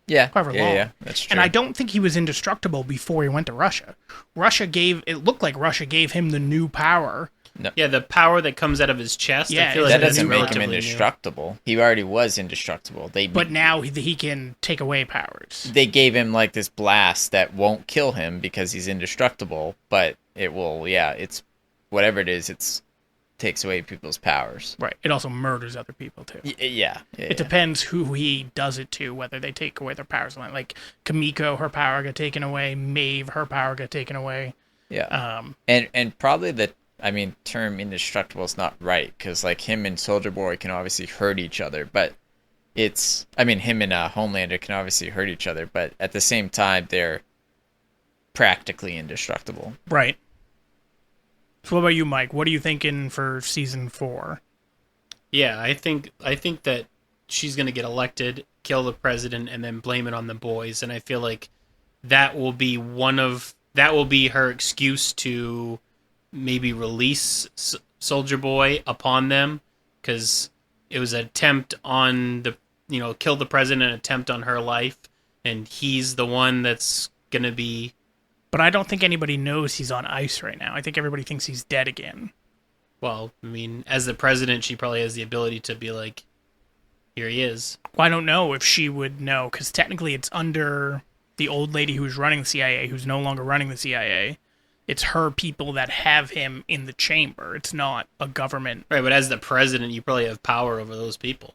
yeah, however long. yeah. That's true. And I don't think he was indestructible before he went to Russia. It looked like Russia gave him the new power. Yeah, the power that comes out of his chest. Yeah, I feel like that that's doesn't make him relatively new. indestructible. He already was indestructible. But now he can take away powers. They gave him like this blast that won't kill him because he's indestructible, but it will. Yeah, it's whatever it is. It's takes away people's powers. Right. It also murders other people, too. Yeah. It depends who he does it to, whether they take away their powers or not. Like, Kamiko, her power got taken away. Maeve, her power got taken away. Yeah. And probably term indestructible is not right, because like him and Soldier Boy can obviously hurt each other, but him and Homelander can obviously hurt each other, but at the same time they're practically indestructible. Right. So what about you, Mike? What are you thinking for season 4? Yeah, I think that she's gonna get elected, kill the president, and then blame it on the boys. And I feel like that will be her excuse to maybe release Soldier Boy upon them, because it was an attempt on kill the president, an attempt on her life, and he's the one that's gonna be. But I don't think anybody knows he's on ice right now. I think everybody thinks he's dead again. Well, I mean, as the president, she probably has the ability to be like, here he is. Well, I don't know if she would know, because technically it's under the old lady who's running the CIA, who's no longer running the CIA. It's her people that have him in the chamber. It's not a government. Right, but as the president, you probably have power over those people.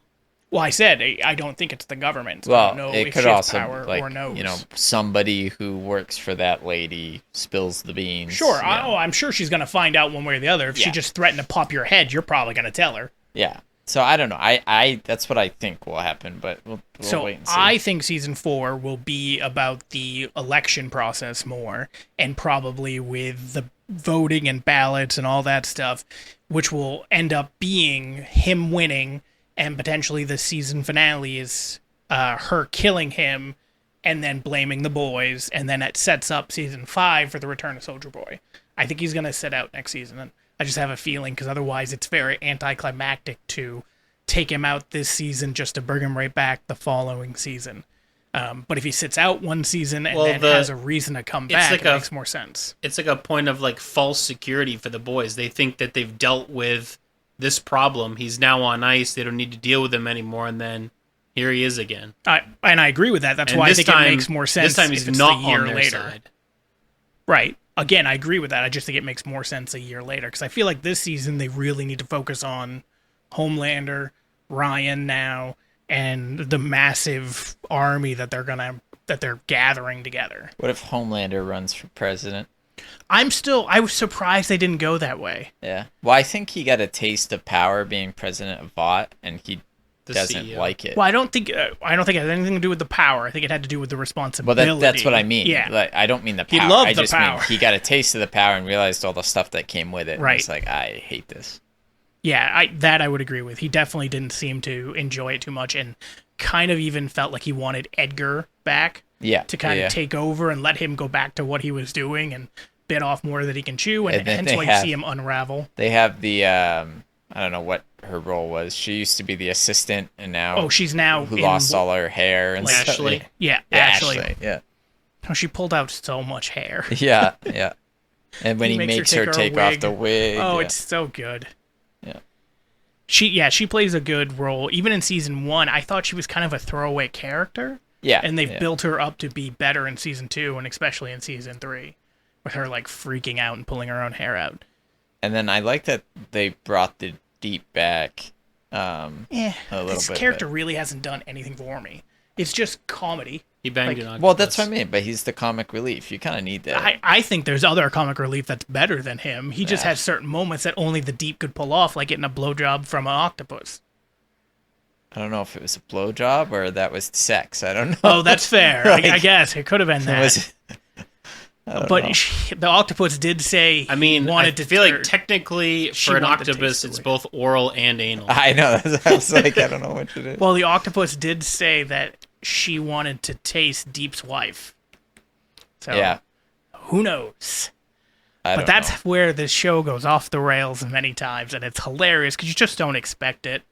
Well, I said I don't think it's the government. So I Well, don't know it if could she has also power or knows. somebody who works for that lady spills the beans. Sure. Yeah. I'm sure she's going to find out one way or the other. If she Yeah. just threatened to pop your head, you're probably going to tell her. Yeah. So I don't know. I that's what I think will happen, but we'll So wait and see. I think season 4 will be about the election process more, and probably with the voting and ballots and all that stuff, which will end up being him winning, and potentially the season finale is her killing him and then blaming the boys, and then it sets up season 5 for the return of Soldier Boy. I think he's going to sit out next season, and I just have a feeling, because otherwise it's very anticlimactic to take him out this season just to bring him right back the following season. But if he sits out one season and then has a reason to come back, like it makes more sense. It's like a point of like false security for the boys. They think that they've dealt with this problem. He's now on ice. They don't need to deal with him anymore. And then here he is again. And I agree with that. That's And why I this think time- it makes more sense This time he's if it's not a year on their later. side. Right. Again, I agree with that. I just think it makes more sense a year later, because I feel like this season they really need to focus on Homelander, Ryan now, and the massive army that they're gathering together. What if Homelander runs for president? I was surprised they didn't go that way. Yeah. Well, I think he got a taste of power being president of Vought, and he doesn't CEO. like it. Well, I don't think it has anything to do with the power. I think it had to do with the Well, responsibility. that's what I mean. Yeah. Like, I don't mean the He power. loved I the just power. mean he got a taste of the power and realized all the stuff that came with it. Right. And it's like, I hate this. Yeah, I would agree with. He definitely didn't seem to enjoy it too much, and kind of even felt like he wanted Edgar back Yeah. to kind yeah. of take over and let him go back to what he was doing and bit off more that he can chew, and And then hence they why you have- see him unravel. They have the I don't know what her role was. She used to be the assistant, and now Oh, she's now who in, lost all her hair and stuff. Ashley. Yeah, Yeah, Ashley. Yeah. Oh, she pulled out so much hair. Yeah. Yeah. And when He he makes makes her her take her take off wig. the wig. Oh, yeah. it's so good. Yeah. She plays a good role. Even in season 1, I thought she was kind of a throwaway character, Yeah. and they've yeah. built her up to be better in season 2, and especially in season 3, with her like freaking out and pulling her own hair out. And then I like that they brought the Deep back. Yeah, A little this bit, character but- really hasn't done anything for me. It's just comedy. He banged Like- an octopus. Well, that's what I mean. But he's the comic relief. You kind of need that. I think there's other comic relief that's better than him. He just Yeah. has certain moments that only the Deep could pull off, like getting a blowjob from an octopus. I don't know if it was a blowjob or that was sex. I don't know. Oh, that's fair. I Like- guess it could have been that. Was- I don't know. But the octopus did say I mean, he I wanted to feel or like technically she for an wanted to octopus, taste it's the way. both oral and anal. I know. I was like, I don't know what it is. Well, the octopus did say that she wanted to taste Deep's wife. So yeah. who knows? I But don't that's know. where the show goes off the rails many times, and it's hilarious because you just don't expect it.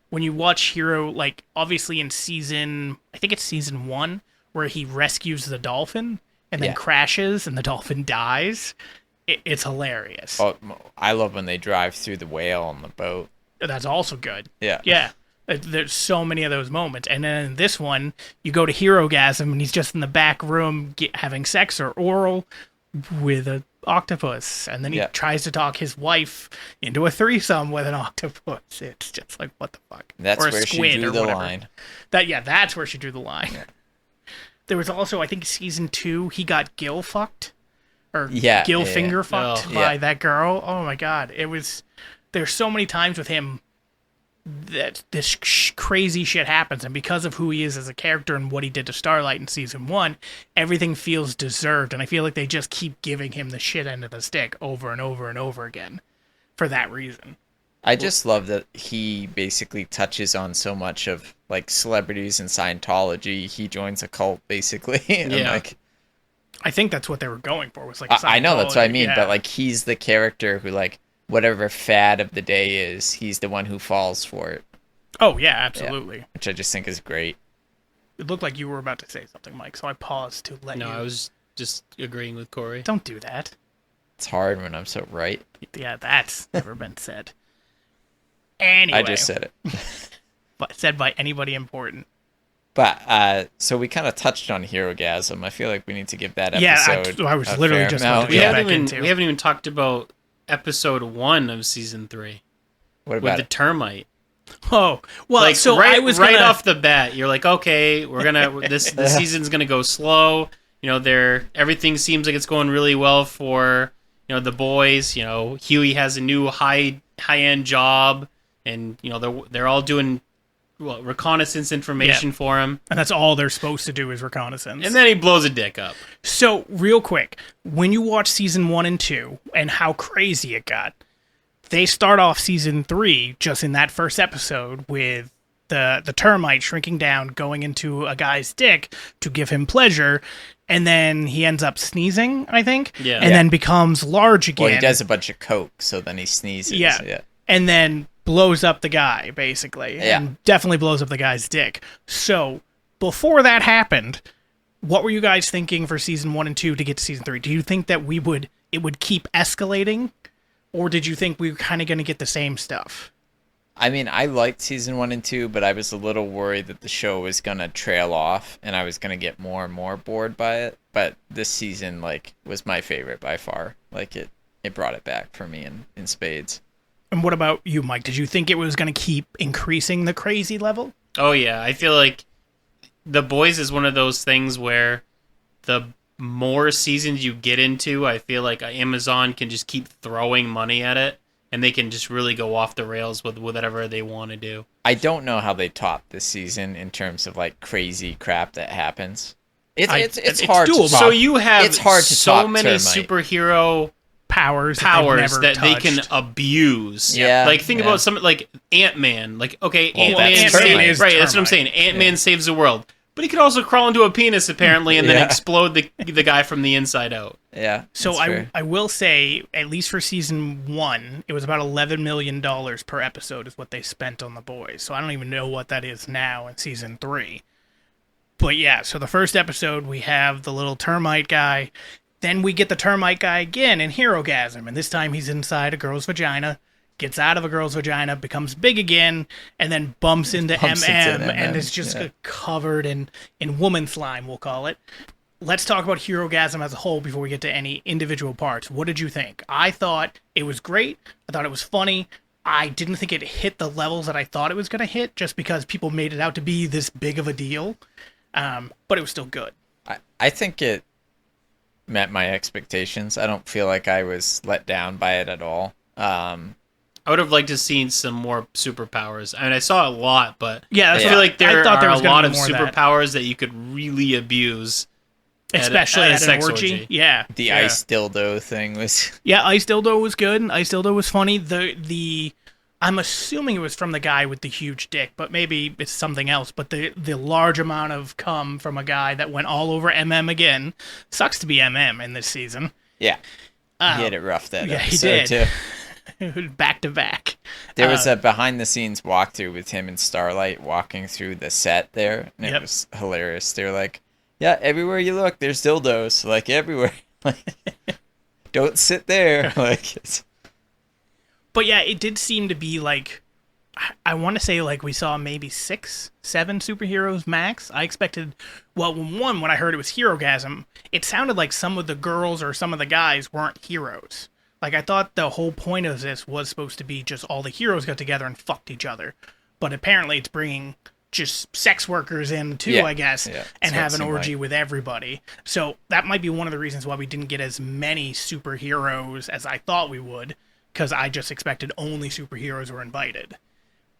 When you watch Hero, like obviously in I think it's season 1, where he rescues the dolphin and then Yeah. crashes and the dolphin dies. It's hilarious. Oh, I love when they drive through the whale on the boat. That's also good. Yeah. Yeah. There's so many of those moments. And then in this one, you go to Herogasm and he's just in the back room having sex or oral with an octopus. And then he Yeah. tries to talk his wife into a threesome with an octopus. It's just like, what the fuck? That's Or a where she squid drew or the whatever. line. That's where she drew the line. There was also, I think, season 2, he got Gil fucked. Or Yeah, Gil yeah, finger yeah. fucked Oh. by Yeah. that girl. Oh my god. There's so many times with him that this crazy shit happens, and because of who he is as a character and what he did to Starlight in season 1, everything feels deserved, and I feel like they just keep giving him the shit end of the stick over and over and over again for that reason. I just love that he basically touches on so much of like celebrities and Scientology. He joins a cult basically. And Yeah. like, I think that's what they were going for, was like I know that's what I mean, Scientology, but yeah. like he's the character who like whatever fad of the day is, he's the one who falls for it, Oh yeah, absolutely. which I just think is great. It looked like you were about to say something, Mike, so I paused to let No, you. I was just agreeing with Corey. Don't do that. It's hard when I'm so right. Yeah, that's never been said. Anyway, I just said it. but said by anybody important. But so we kind of touched on Herogasm. I feel like we need to give that Yeah, episode. I was a literally fair just amount. about to We go Yeah. back haven't even into. we haven't even talked about episode 1 of season 3 What with about the it? termite. Oh well, Like so right, I was right gonna, off the bat, you're like, okay, we're gonna the season's gonna go slow. You know, everything seems like it's going really well for the boys. You know, Huey has a new high end job, and they're all doing reconnaissance information for him, and that's all they're supposed to do is reconnaissance. and then he blows a dick up. So real quick, when you watch season 1 and 2 and how crazy it got, they start off season 3 just in that first episode with the termite shrinking down, going into a guy's dick to give him pleasure, and then he ends up sneezing, I think, Yeah. and then becomes large again. Well, he does a bunch of coke, so then he sneezes. Yeah. And then blows up the guy, basically. Yeah. And definitely blows up the guy's dick. So, before that happened, what were you guys thinking for season 1 and 2 to get to season 3? Do you think that it would keep escalating? Or did you think we were kind of going to get the same stuff? I mean, I liked season 1 and 2, but I was a little worried that the show was gonna trail off, and I was gonna get more and more bored by it. But this season, like, was my favorite by far. Like, it brought it back for me in spades. And what about you, Mike? Did you think it was going to keep increasing the crazy level? Oh yeah, I feel like The Boys is one of those things where the more seasons you get into, I feel like Amazon can just keep throwing money at it and they can just really go off the rails with whatever they want to do. I don't know how they top this season in terms of like crazy crap that happens. It's hard to doable. top. So you have It's hard to so top many Termite. superhero powers that they can touched. abuse. Yeah, Like think yeah. about something like Ant-Man. Like okay, Well, Ant-Man that's saves, termite. right, that's what I'm saying. Ant-Man saves the world. But he could also crawl into a penis apparently and then Yeah. explode the guy from the inside out. Yeah. So that's fair. I will say, at least for season 1, it was about $11 million per episode is what they spent on the boys. So I don't even know what that is now in season 3. But yeah, so the first episode we have the little termite guy. Then we get the termite guy again in Herogasm, and this time he's inside a girl's vagina, gets out of a girl's vagina, becomes big again, and then bumps into Bumps MM, into and MM, is just yeah. covered in woman slime, we'll call it. Let's talk about Herogasm as a whole before we get to any individual parts. What did you think? I thought it was great. I thought it was funny. I didn't think it hit the levels that I thought it was going to hit just because people made it out to be this big of a deal. But it was still good. I think it met my expectations. I don't feel like I was let down by it at all. I would have liked to seen some more superpowers. I mean, I saw a lot, but Yeah, I that's feel what- like there I thought are there was a gonna lot be of more of that. superpowers that you could really abuse. Especially at a at an sex orgy. orgy. Yeah. The yeah. ice dildo thing was Yeah, Ice Dildo was good. Ice Dildo was funny. The I'm assuming it was from the guy with the huge dick, but maybe it's something else. But the large amount of cum from a guy that went all over MM again. Sucks to be MM in this season. yeah. He had it rough that yeah, he episode did. too. Back to back. There was a behind the scenes walkthrough with him and Starlight walking through the set there, and it Yep. was hilarious. They were like, "Yeah, everywhere you look, there's dildos, like everywhere. Like, don't sit there." Like, it's, But yeah, it did seem to be like, I want to say like we saw maybe 6, 7 superheroes max. I expected, well, when I heard it was Herogasm, it sounded like some of the girls or some of the guys weren't heroes. Like I thought the whole point of this was supposed to be just all the heroes got together and fucked each other. But apparently it's bringing just sex workers in too, Yeah, I guess, yeah, and that's what it have an seemed orgy like. with everybody. So that might be one of the reasons why we didn't get as many superheroes as I thought we would, because I just expected only superheroes were invited.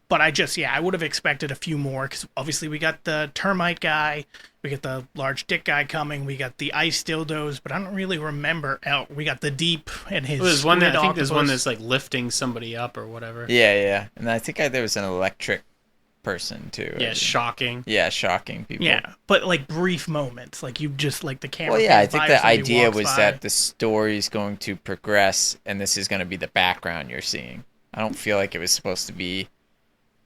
But I would have expected a few more, because obviously we got the termite guy, we got the large dick guy coming, we got the ice dildos, but I don't really remember. We got the deep and his. Well, there's one that I squid think there's one octopus. that's like lifting somebody up or whatever. yeah. And I think there was an electric person too. Yeah, shocking. Yeah, shocking people. Yeah, but like brief moments, like you just like the camera. Well, yeah, I pans think by or the somebody idea walks was by. that the story's going to progress, and this is going to be the background you're seeing. I don't feel like it was supposed to be.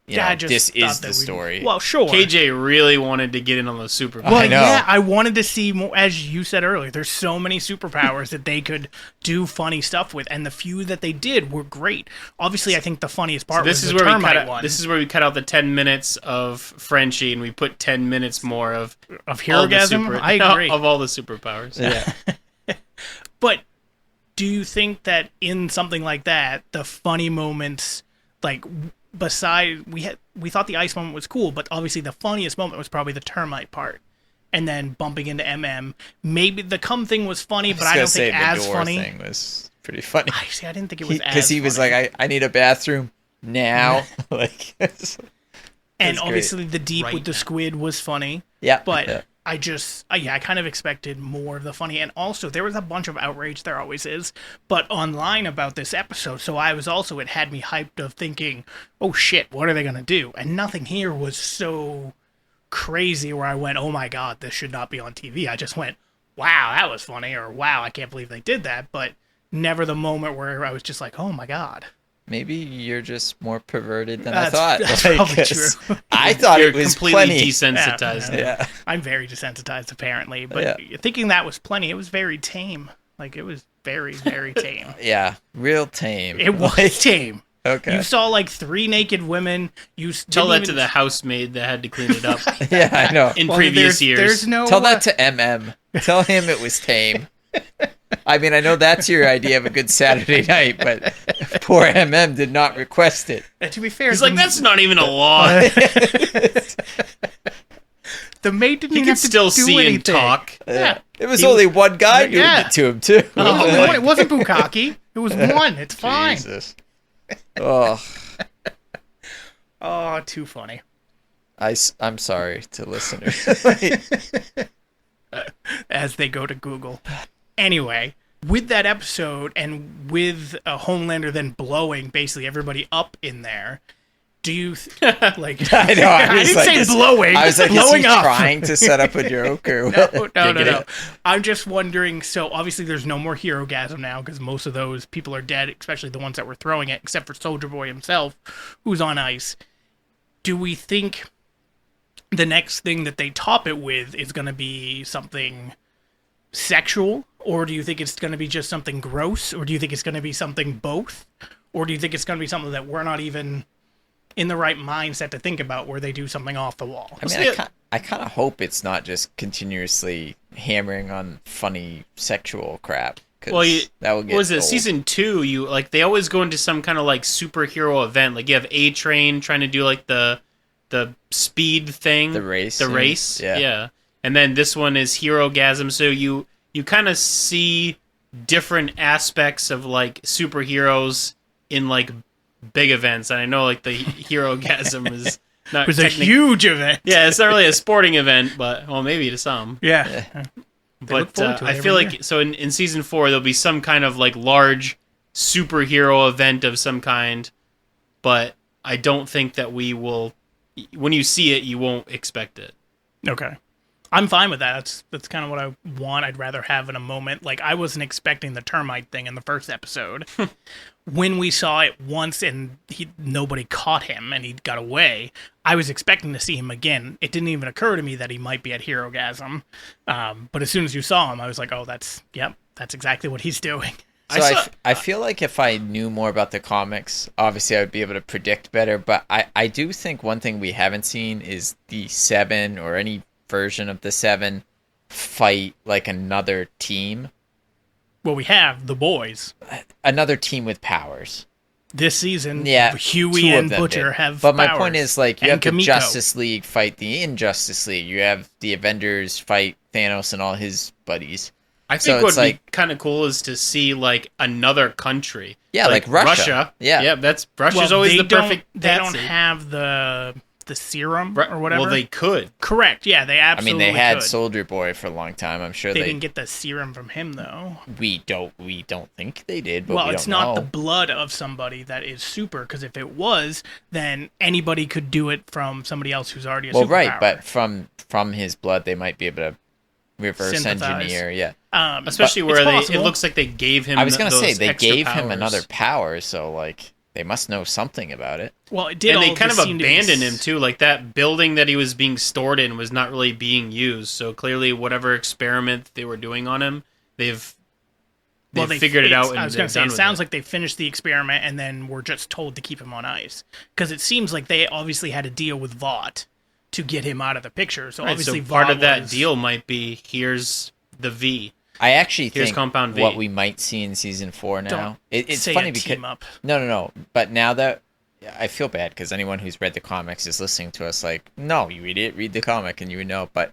I just this thought is that the story. Well, sure. KJ really wanted to get in on the super. Well, I know. yeah, I wanted to see more. As you said earlier, there's so many superpowers that they could do funny stuff with, and the few that they did were great. Obviously, I think the funniest part This was is the where we termite cut out. one This is where we cut out the 10 minutes of Frenchie, and we put 10 minutes more of of all the Herogasm. I agree. of all the superpowers. Yeah. But do you think that in something like that, the funny moments, like beside we thought the ice moment was cool, but obviously the funniest moment was probably the termite part, and then bumping into MM. Maybe the cum thing was funny, but I don't think the as door funny. thing was pretty funny. I didn't think it was Because as he was funny. like, I need a bathroom now. Like, and That's great. obviously the deep Right with the now. squid was funny. yeah. But yeah. I kind of expected more of the funny. And also, there was a bunch of outrage, there always is, but online about this episode. So I was also, it had me hyped of thinking, oh shit, what are they going to do? And nothing here was so crazy where I went, oh my God, this should not be on TV. I just went, wow, that was funny, or wow, I can't believe they did that. But never the moment where I was just like, oh my God. Maybe you're just more perverted than That's- I thought. that's Like, probably 'cause true. I thought You're it was completely plenty. desensitized. Yeah. Yeah. I'm very desensitized, apparently. But Yeah. thinking that was plenty, it was very tame. Like, it was very, very tame. Yeah. Real tame. It was Like, tame. okay. You saw like 3 naked women. Tell that to the housemaid that had to clean it up Yeah, I know. in Well, previous there's, years. There's no. Tell that to MM. Tell him it was tame. I mean, I know that's your idea of a good Saturday night, but poor MM did not request it. to be fair, He's like, that's not even a law. the maid didn't He even can have to still do see anything. and talk. Yeah. It was He- only one guy doing Yeah. it to him, too. It wasn't Bukaki. It was one. It's fine. Jesus. Oh, Oh, too funny. I'm sorry to listeners. As they go to Google. Anyway, with that episode and with Homelander then blowing basically everybody up in there, do you like? I know. I didn't say blowing. I was like, is blowing he up. trying to set up a joke or what? No. I'm just wondering. So obviously, there's no more hero gasm now because most of those people are dead, especially the ones that were throwing it, except for Soldier Boy himself, who's on ice. Do we think the next thing that they top it with is going to be something sexual, or do you think it's going to be just something gross, or do you think it's going to be something both, or do you think it's going to be something that we're not even in the right mindset to think about, where they do something off the wall? I mean, I kind of hope it's not just continuously hammering on funny sexual crap. Well, that will get was it old. season 2? You like they always go into some kind of like superhero event. Like you have A-Train trying to do like the speed thing, The race. yeah. And then this one is Hero Gasm. So you kind of see different aspects of like superheroes in like big events. And I know like the Hero Gasm is not It was a huge event. Yeah, it's not really a sporting event, but well, maybe to some. Yeah. look But forward to it I every feel year. like so in season 4 there'll be some kind of like large superhero event of some kind, but I don't think that we will. When you see it, you won't expect it. Okay. I'm fine with that. That's kind of what I want. I'd rather have in a moment. Like, I wasn't expecting the termite thing in the first episode. When we saw it once and nobody caught him and he got away, I was expecting to see him again. It didn't even occur to me that he might be at Hero Gasm. But as soon as you saw him, I was like, oh, that's exactly what he's doing. So I feel like if I knew more about the comics, obviously I would be able to predict better. But I do think one thing we haven't seen is the Seven or any version of the Seven fight like another team. Well, we have the boys. Another team with powers. This season, Yeah, Huey two of and them Butcher did. have But my powers. point is, like, you And have the Kamiko. Justice League fight the Injustice League. You have the Avengers fight Thanos and all his buddies. I So think what it's would like- be kind of cool is to see like another country. Yeah, like Russia. Yeah. yeah. That's Russia's Well, always they the don't- perfect. They don't patsy. have the serum or whatever. Well, they could. Correct. Yeah, they I absolutely mean, they had could. Soldier Boy for a long time. I'm sure They they didn't get the serum from him though. we don't think they did, but Well, we it's don't not know. the blood of somebody that is super, because if it was, then anybody could do it from somebody else who's already a Well, superpower. right, but from his blood, they might be able to reverse Synthesize. engineer. Yeah, Especially It's where it possible. looks like they gave him. I was gonna say those they extra gave him powers. another power, so like they must know something about it. Well, it did. And they all kind of just seem to be abandoned him too. Like that building that he was being stored in was not really being used. So clearly, whatever experiment they were doing on him, they've They figured it out. And I was going to say, done it with sounds like they finished the experiment and then were just told to keep him on ice. Because it seems like they obviously had a deal with Vought to get him out of the picture. So Right, obviously, so part Vought of that was- deal might be here's the V. I actually Here's think Compound V. what we might see in season 4 now. Don't It's say funny a because team up. no. But now that I feel bad because anyone who's read the comics is listening to us like, no, you idiot, read the comic and you would know. But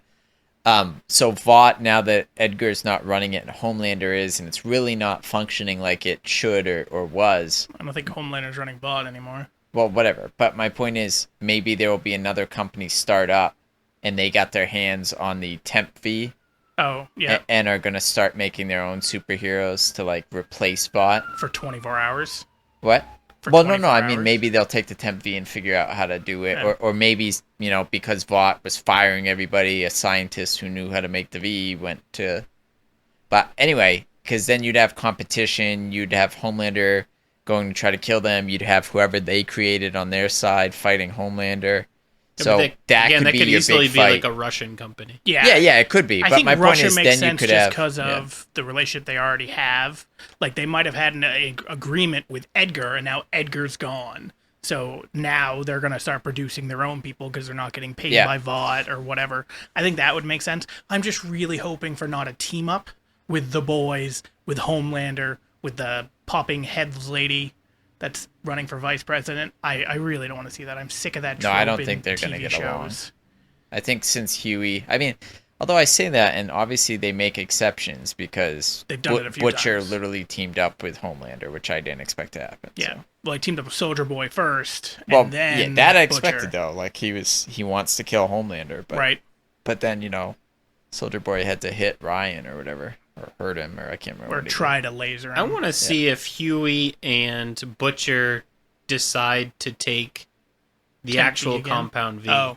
so Vought, now that Edgar's not running it and Homelander is, and it's really not functioning like it should or was. I don't think Homelander's running Vought anymore. Well, whatever. But my point is, maybe there will be another company start up, and they got their hands on the Temp V. Oh, yeah, And are going to start making their own superheroes to like replace Vought. for 24 hours. What? For Well, no. 24 I mean, hours. maybe they'll take the Temp V and figure out how to do it, Yeah. or maybe because Vought was firing everybody, a scientist who knew how to make the V went to. But anyway, because then you'd have competition, you'd have Homelander going to try to kill them, you'd have whoever they created on their side fighting Homelander. Yeah, So but that again, could that be could your easily big be fight. like a Russian company. Yeah, Yeah, it could be. I But think my Russia point is, makes then you sense could just have because yeah. of the relationship they already have. Like they might have had an agreement with Edgar, and now Edgar's gone. So now they're gonna start producing their own people because they're not getting paid Yeah. by Vought or whatever. I think that would make sense. I'm just really hoping for not a team up with the boys, with Homelander, with the popping heads lady that's running for vice president. I really don't want to see that. I'm sick of that. No, I trope don't in think they're gonna TV get along. shows. I think since Huey, I mean, Although I say that, and obviously they make exceptions because They've done it a few Butcher times. literally teamed up with Homelander, which I didn't expect to happen. Yeah. So. Well, he teamed up with Soldier Boy first, Well, and then yeah, that I Butcher. expected though. Like he wants to kill Homelander, but Right. But then Soldier Boy had to hit Ryan or whatever, or hurt him, or I can't remember. Or what he try to laser him. I want to see if Huey and Butcher decide to take the Temp V actual again? Compound V. Oh.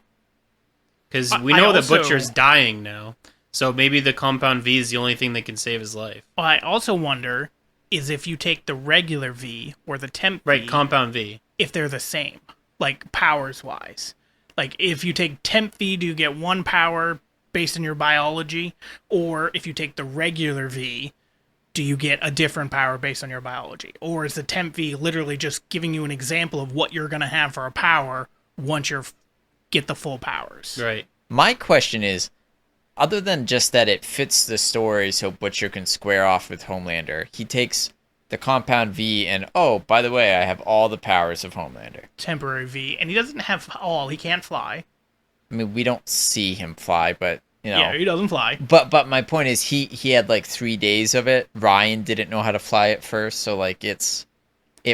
Because I- we I know that also- Butcher's dying now. So maybe the Compound V is the only thing that can save his life. Well, I also wonder is if you take the regular V or the temp Right, V, Compound V. if they're the same, like powers wise. Like if you take temp V, do you get one power based on your biology, or if you take the regular V, do you get a different power based on your biology? Or is the temp V literally just giving you an example of what you're gonna have for a power once you get the full powers? Right. My question is, other than just that it fits the story so Butcher can square off with Homelander, he takes the Compound V and, oh, by the way, I have all the powers of Homelander. Temporary V, and he doesn't have all. He can't fly. I mean, we don't see him fly, but, Yeah, he doesn't fly. But my point is, he had like 3 days of it. Ryan didn't know how to fly at first, so like it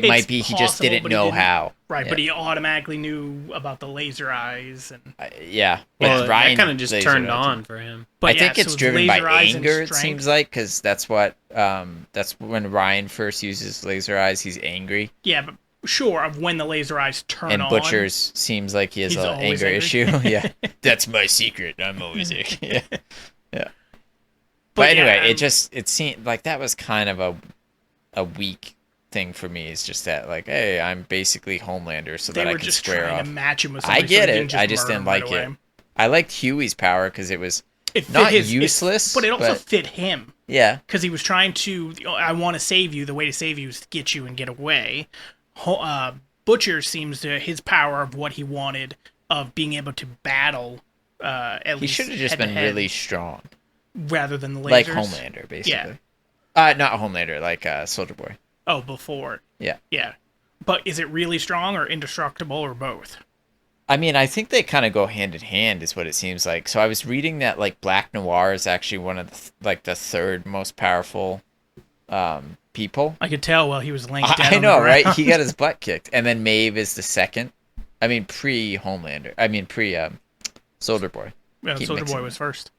might be he just possible, didn't but he know didn't. how. Right, Yeah. but he automatically knew about the laser eyes, and Yeah, but Well, Ryan that kind of just laser turned eyes. on for him. but I yeah, think so it's driven by laser eyes and anger. It strength. seems like because that's when Ryan first uses laser eyes. He's angry, Yeah, but sure, of when the laser eyes turn and on. Butcher's seems like he has He's an always anger angry. issue. Yeah, that's my secret. I'm always angry. Yeah, yeah. But, But anyway, yeah, it seemed like that was kind of a weak thing for me. It's just that like, hey, I'm basically Homelander, so they that I were can just square trying off. to match him with I somebody. get so he it. didn't I just murder didn't him right like it. away. I liked Huey's power because it was It fit not his, useless, but it also but- fit him. yeah. Because he was trying to, I want to save you. The way to save you is to get you and get away. Butcher seems to his power of what he wanted of being able to battle. At He least should have just been head-to-head, really strong, rather than the lasers. like Homelander, basically. Not Homelander, like Soldier Boy. Oh, before. Yeah. Yeah, but is it really strong or indestructible or both? I mean, I think they kind of go hand in hand, is what it seems like. So I was reading that like Black Noir is actually one of the third most powerful people. I could tell while he was laying down. I on know, the right? ground. He got his butt kicked, and then Maeve is the second. I mean, pre Homelander. I mean, pre Soldier Boy. Yeah, Keep Soldier mixing Boy them. was first.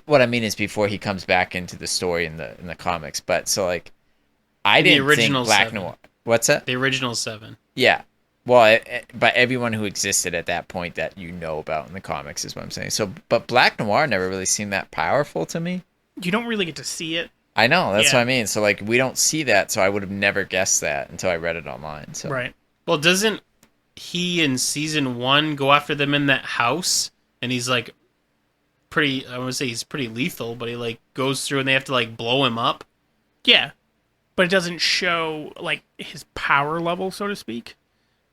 What I mean is before he comes back into the story in the comics. But so like, I In the didn't original think Black 7. Noir. What's that? The original 7. Yeah. Well, but everyone who existed at that point that you know about in the comics is what I'm saying. So, but Black Noir never really seemed that powerful to me. You don't really get to see it. I know, that's Yeah. what I mean. So, like, we don't see that, so I would have never guessed that until I read it online. So, Right. Well, doesn't he in season 1 go after them in that house? And he's like pretty, I want to say he's pretty lethal, but he like goes through and they have to like blow him up. Yeah. But it doesn't show like his power level, so to speak.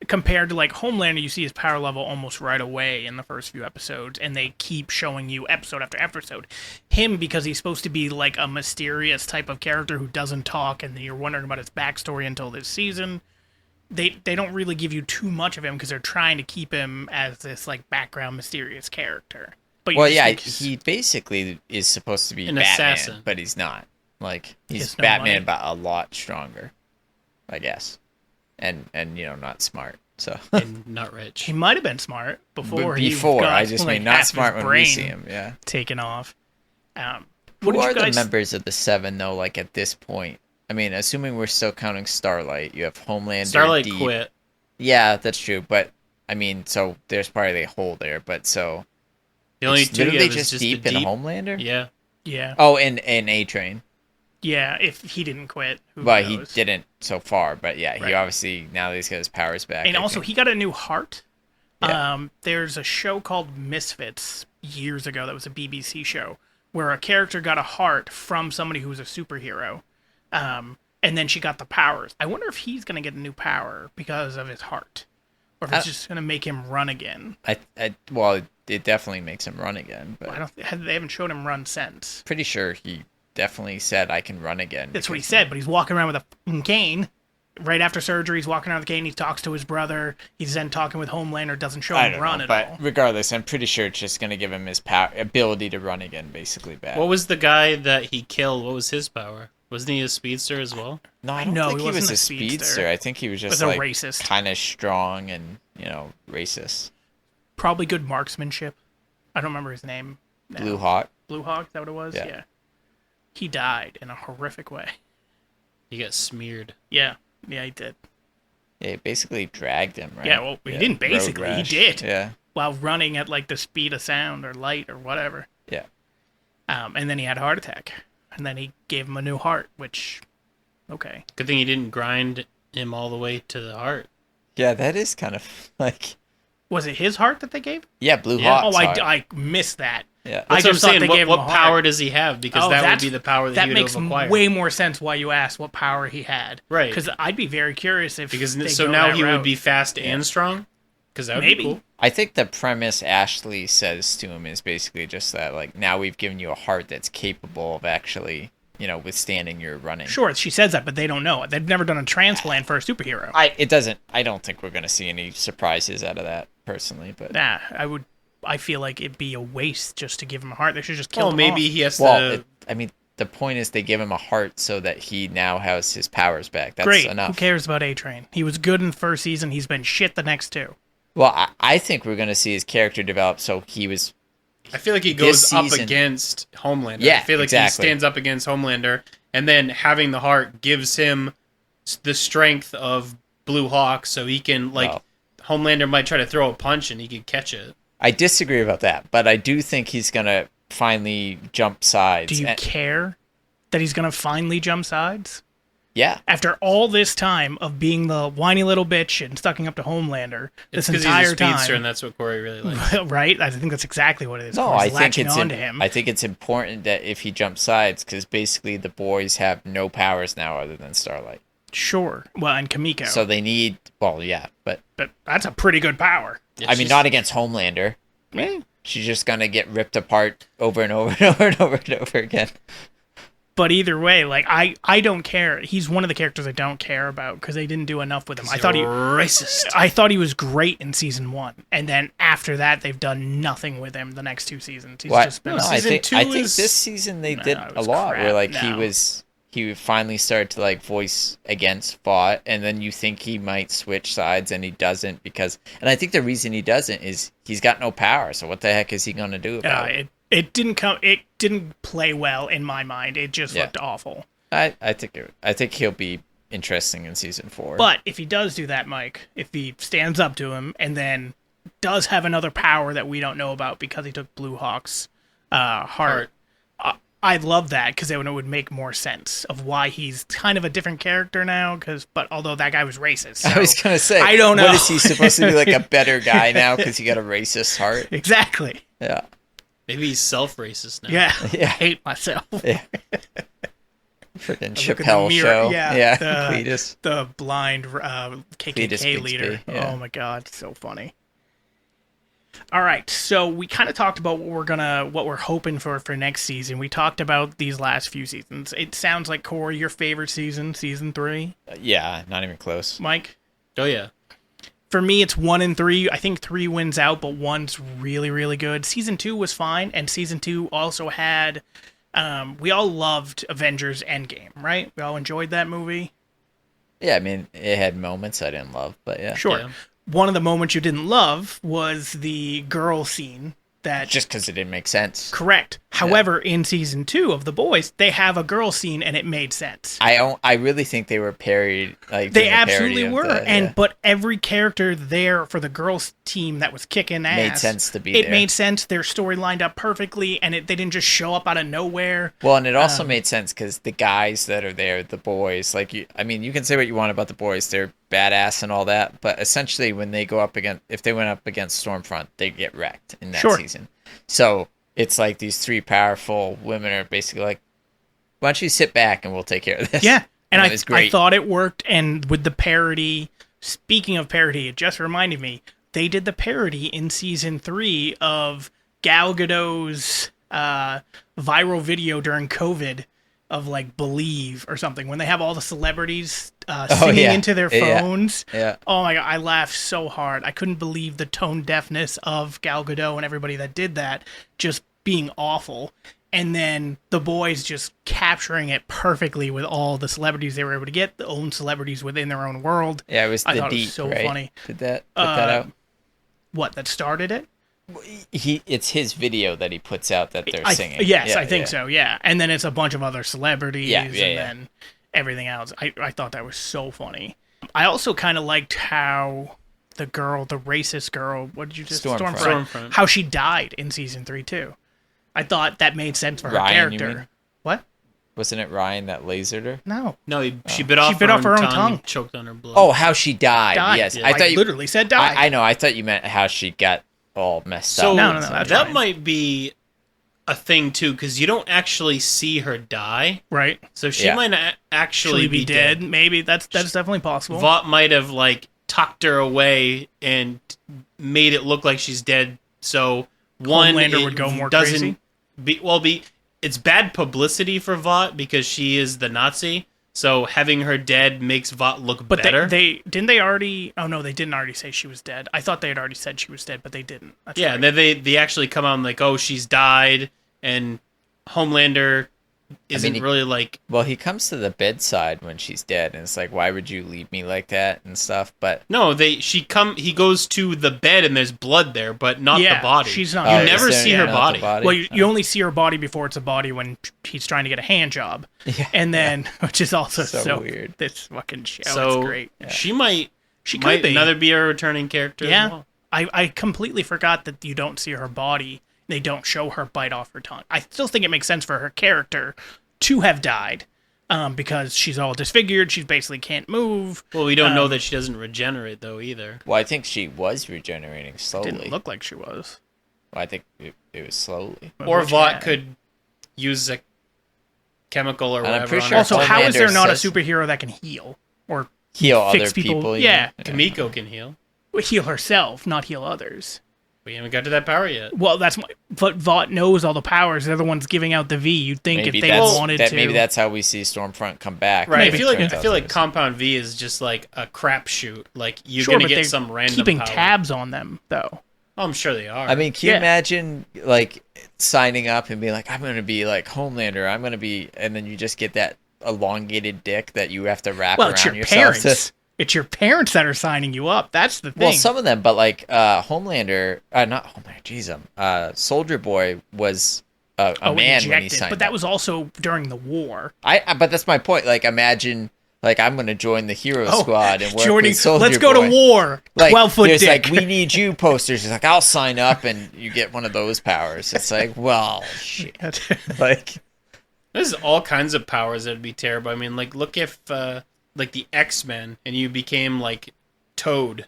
Compared to like Homelander, you see his power level almost right away in the first few episodes, and they keep showing you episode after episode. Him, because he's supposed to be like a mysterious type of character who doesn't talk, and you're wondering about his backstory until this season. They don't really give you too much of him because they're trying to keep him as this like background mysterious character. But you well, just yeah, think he's- he basically is supposed to be An Batman, assassin. but he's not. Like, he's It's no Batman, money. but a lot stronger, I guess, and not smart. So, And not rich. he might have been smart before. But he before got, I just like, mean not half his smart when we brain see him. Yeah. taken off. What Who did are you guys? the members of the Seven though? Like at this point, I mean, assuming we're still counting Starlight, you have Homelander. Starlight Deep. quit. Yeah, that's true. But I mean, so there's probably a hole there. But so The only it's two you literally have is just just Deep the and Deep. Homelander. Yeah. Yeah, Oh, and A Train. yeah. If he didn't quit, who Well, he knows? didn't so far, but yeah, Right. he obviously now that he's got his powers back. And I also, think. he got a new heart. Yeah. There's a show called Misfits years ago that was a BBC show where a character got a heart from somebody who was a superhero, and then she got the powers. I wonder if he's gonna get a new power because of his heart, or if it's just gonna make him run again. well, it definitely makes him run again, but I don't. They haven't shown him run since. pretty sure he definitely said I can run again. That's what he because- said, but he's walking around with a fucking cane. right after surgery, he's walking out of the gate and he talks to his brother. He's then talking with Homelander, doesn't show I him don't run know, at but all. regardless, I'm pretty sure it's just gonna give him his ability to run again, basically back. What was the guy that he killed? What was his power? Wasn't he a speedster as well? No, I don't No, think he he was wasn't a a speedster. speedster. I think he was just Was a like racist. kind of strong and racist. Probably good marksmanship. I don't remember his name. now. Blue Hawk. Blue Hawk, is that what it was? Yeah. He died in a horrific way. He got smeared. Yeah, he did. Yeah, he basically dragged him, right? Yeah, well, he didn't road basically, he rash. did. Yeah, While running at like the speed of sound or light or whatever. yeah. And then he had a heart attack. And then he gave him a new heart, which, okay. Good thing he didn't grind him all the way to the heart. Yeah, that is kind of like... Was it his heart that they gave? Yeah, Blue Yeah. Hawk's Oh, heart. I missed that. Yeah. I That's what I'm just thought saying. they gave him What a heart. power does he have? Because Oh, that would that's- be the power that That he would makes have acquired. way more sense why you asked what power he had. Right. Because I'd be very curious if Because they so go now that he route. would be fast and strong. Because that would Maybe. be cool. I think the premise Ashley says to him is basically just that, like, now we've given you a heart that's capable of actually, withstanding your running. Sure, she says that, but they don't know it. They've never done a transplant for a superhero. I don't think we're going to see any surprises out of that, personally, but... Nah, I feel like it'd be a waste just to give him a heart. They should just kill Oh, him maybe off. he has Well, to. the point is they give him a heart so that he now has his powers back. That's Great. enough. Who cares about A-Train? He was good in the first season. He's been shit the next two. Well, I think we're going to see his character develop so he was... I feel like he this goes up season- against Homelander. Yeah, I feel like exactly. he stands up against Homelander, and then having the heart gives him the strength of Blue Hawk, so he can Well- Homelander might try to throw a punch and he could catch it. I disagree about that, but I do think he's going to finally jump sides. Do you care that he's going to finally jump sides? Yeah. After all this time of being the whiny little bitch and stucking up to Homelander It's this because entire he's a speedster, time, and that's what Corey really likes. right? I think that's exactly what it is. No, Corey's I think latching it's on to him. I think it's important that if he jumps sides, because basically the boys have no powers now other than Starlight. Sure. Well, and Kamiko. So they need... Well, yeah, but... but that's a pretty good power. Yeah, I mean, she's- not against Homelander. Eh. She's just going to get ripped apart over and over and over and over and over again. But either way, like I don't care. He's one of the characters I don't care about because they didn't do enough with him. I thought he was great in season 1, and then after that they've done nothing with him the next 2 seasons. He's Well, just been no, I season think 2 this season they did it a was lot crap. where like No. he finally started to like voice against Vought, and then you think he might switch sides and he doesn't and I think the reason he doesn't is he's got no power. So what the heck is he going to do about it? It didn't play well in my mind. It just looked awful. I think he'll be interesting in season 4. But if he does do that, Mike, if he stands up to him and then does have another power that we don't know about because he took Blue Hawk's heart, I'd love that because it would make more sense of why he's kind of a different character now. But although that guy was racist, so I was gonna say, I don't know. What is he supposed to be like a better guy now because he got a racist heart? Exactly. Yeah, Maybe he's self-racist now. Yeah. Yeah. I hate myself. yeah. Freaking Look at the Chappelle mirror. show. Yeah, Cletus. The blind KKK Cletus Bixby, leader. yeah. Oh my god, so funny. All right, so we kind of talked about what we're hoping for next season. We talked about these last few seasons. It sounds like Corey, your favorite season 3. Yeah, not even close. Mike, Oh yeah. for me, it's 1 and 3. I think 3 wins out, but 1's really, really good. Season 2 was fine, and season 2 also had. We all loved Avengers Endgame, right? We all enjoyed that movie. Yeah, I mean, it had moments I didn't love, but yeah. Sure. Yeah. One of the moments you didn't love was the girl scene. That Just because it didn't make sense. correct. However, in season 2 of The Boys, they have a girl scene, and it made sense. I really think they were parodied. Like They doing a parody absolutely of were, the- but every character there for the girls' team that was kicking ass Made sense to be It there. made sense. Their story lined up perfectly, and they didn't just show up out of nowhere. Well, and it also made sense because the guys that are there, the boys, like you can say what you want about the boys, they're badass and all that, but essentially when they go up against, if they went up against Stormfront, they get wrecked in that Sure. season. So it's like these 3 powerful women are basically like, why don't you sit back and we'll take care of this? Yeah, and it was I great. thought it worked. And with the parody, speaking of parody, it just reminded me they did the parody in season 3 of Gal Gadot's viral video during COVID of like Believe or something when they have all the celebrities singing yeah. into their Yeah. phones. Yeah. Oh my god, I laughed so hard. I couldn't believe the tone deafness of Gal Gadot and everybody that did that just being awful. And then the boys just capturing it perfectly with all the celebrities they were able to get, the own celebrities within their own world. Yeah, it was I the thought it was Deep, so right? funny. Did that put that out? What, that started it? It's his video that he puts out that they're singing. Yes, Yeah, I think yeah. so, yeah. And then it's a bunch of other celebrities Yeah, and yeah. then everything else. I thought that was so funny. I also kind of liked how the girl, the racist girl, what did you just... Stormfront. Stormfront. How she died in season 3, too. I thought that made sense for her Ryan, you character. mean? What? Wasn't it Ryan that lasered her? No. No, she bit off her own tongue, and choked on her blood. Oh, how she died. Died. Yes, Yeah. I thought you literally said died. I know. I thought you meant how she got all messed so up. No, that's that fine. might be a thing too, because you don't actually see her die, Right? so she Yeah. might not actually Actually be dead. dead. Maybe that's definitely possible. Vought might have like tucked her away and made it look like she's dead. So one, Homelander it would go more doesn't crazy? it's bad publicity for Vought because she is the Nazi. So having her dead makes Vought look But better. they didn't they already... Oh, no, they didn't already say she was dead. I thought they had already said she was dead, but they didn't. That's Yeah, right. and then they actually come out and like, oh, she's died, and Homelander isn't he- really like. Well, he comes to the bedside when she's dead, and it's like, why would you leave me like that and stuff? But No, he goes to the bed and there's blood there, but not Yeah, the body. she's not- You Oh, never is there see her not the body. Well, you only see her body before it's a body when he's trying to get a hand job. Yeah. And then, which is also So so weird. This fucking show. So It's great. she might She might could be. another be a returning character. As Yeah. well. I completely forgot that you don't see her body. They don't show her bite off her tongue. I still think it makes sense for her character to have died because she's all disfigured. She basically can't move. Well, we don't know that she doesn't regenerate though either. well, I think she was regenerating slowly. Didn't look like she was. Well, I think it was slowly. Or Which Vought had- could use a chemical or And I'm whatever. pretty on sure her. Also, how is there Homelander not a says- superhero that can heal or Heal fix other people? you Yeah. mean? Kamiko can heal. heal herself, not heal others? We haven't got to that power yet. Well, but Vought knows all the powers. They're the ones giving out the V. You'd think Maybe if they that's wanted that. to. Maybe that's how we see Stormfront come back. Right. Maybe. I Turns out feel like there's- Compound V is just like a crapshoot. Like you're Sure, gonna but get they're some random keeping power. tabs on them, though. Oh, I'm sure they are. I mean, can you Yeah. imagine like signing up and being like, I'm gonna be like Homelander. I'm gonna be, and then you just get that elongated dick that you have to wrap Well, around it's your yourself. parents. It's your parents that are signing you up. That's the thing. Well, some of them, but like Homelander, not Homelander. Jeez, Soldier Boy was a man when he injected, signed but that up. was also during the war. But that's my point. Like, imagine, like, I'm gonna join the hero squad and work Joining, with Soldier let's go Boy. to war. Like, 12-foot there's dick. like, we need you posters. It's like, I'll sign up, and you get one of those powers. It's like, well, shit. Like, There's all kinds of powers that'd be terrible. I mean, like look if like the X-Men and you became like Toad.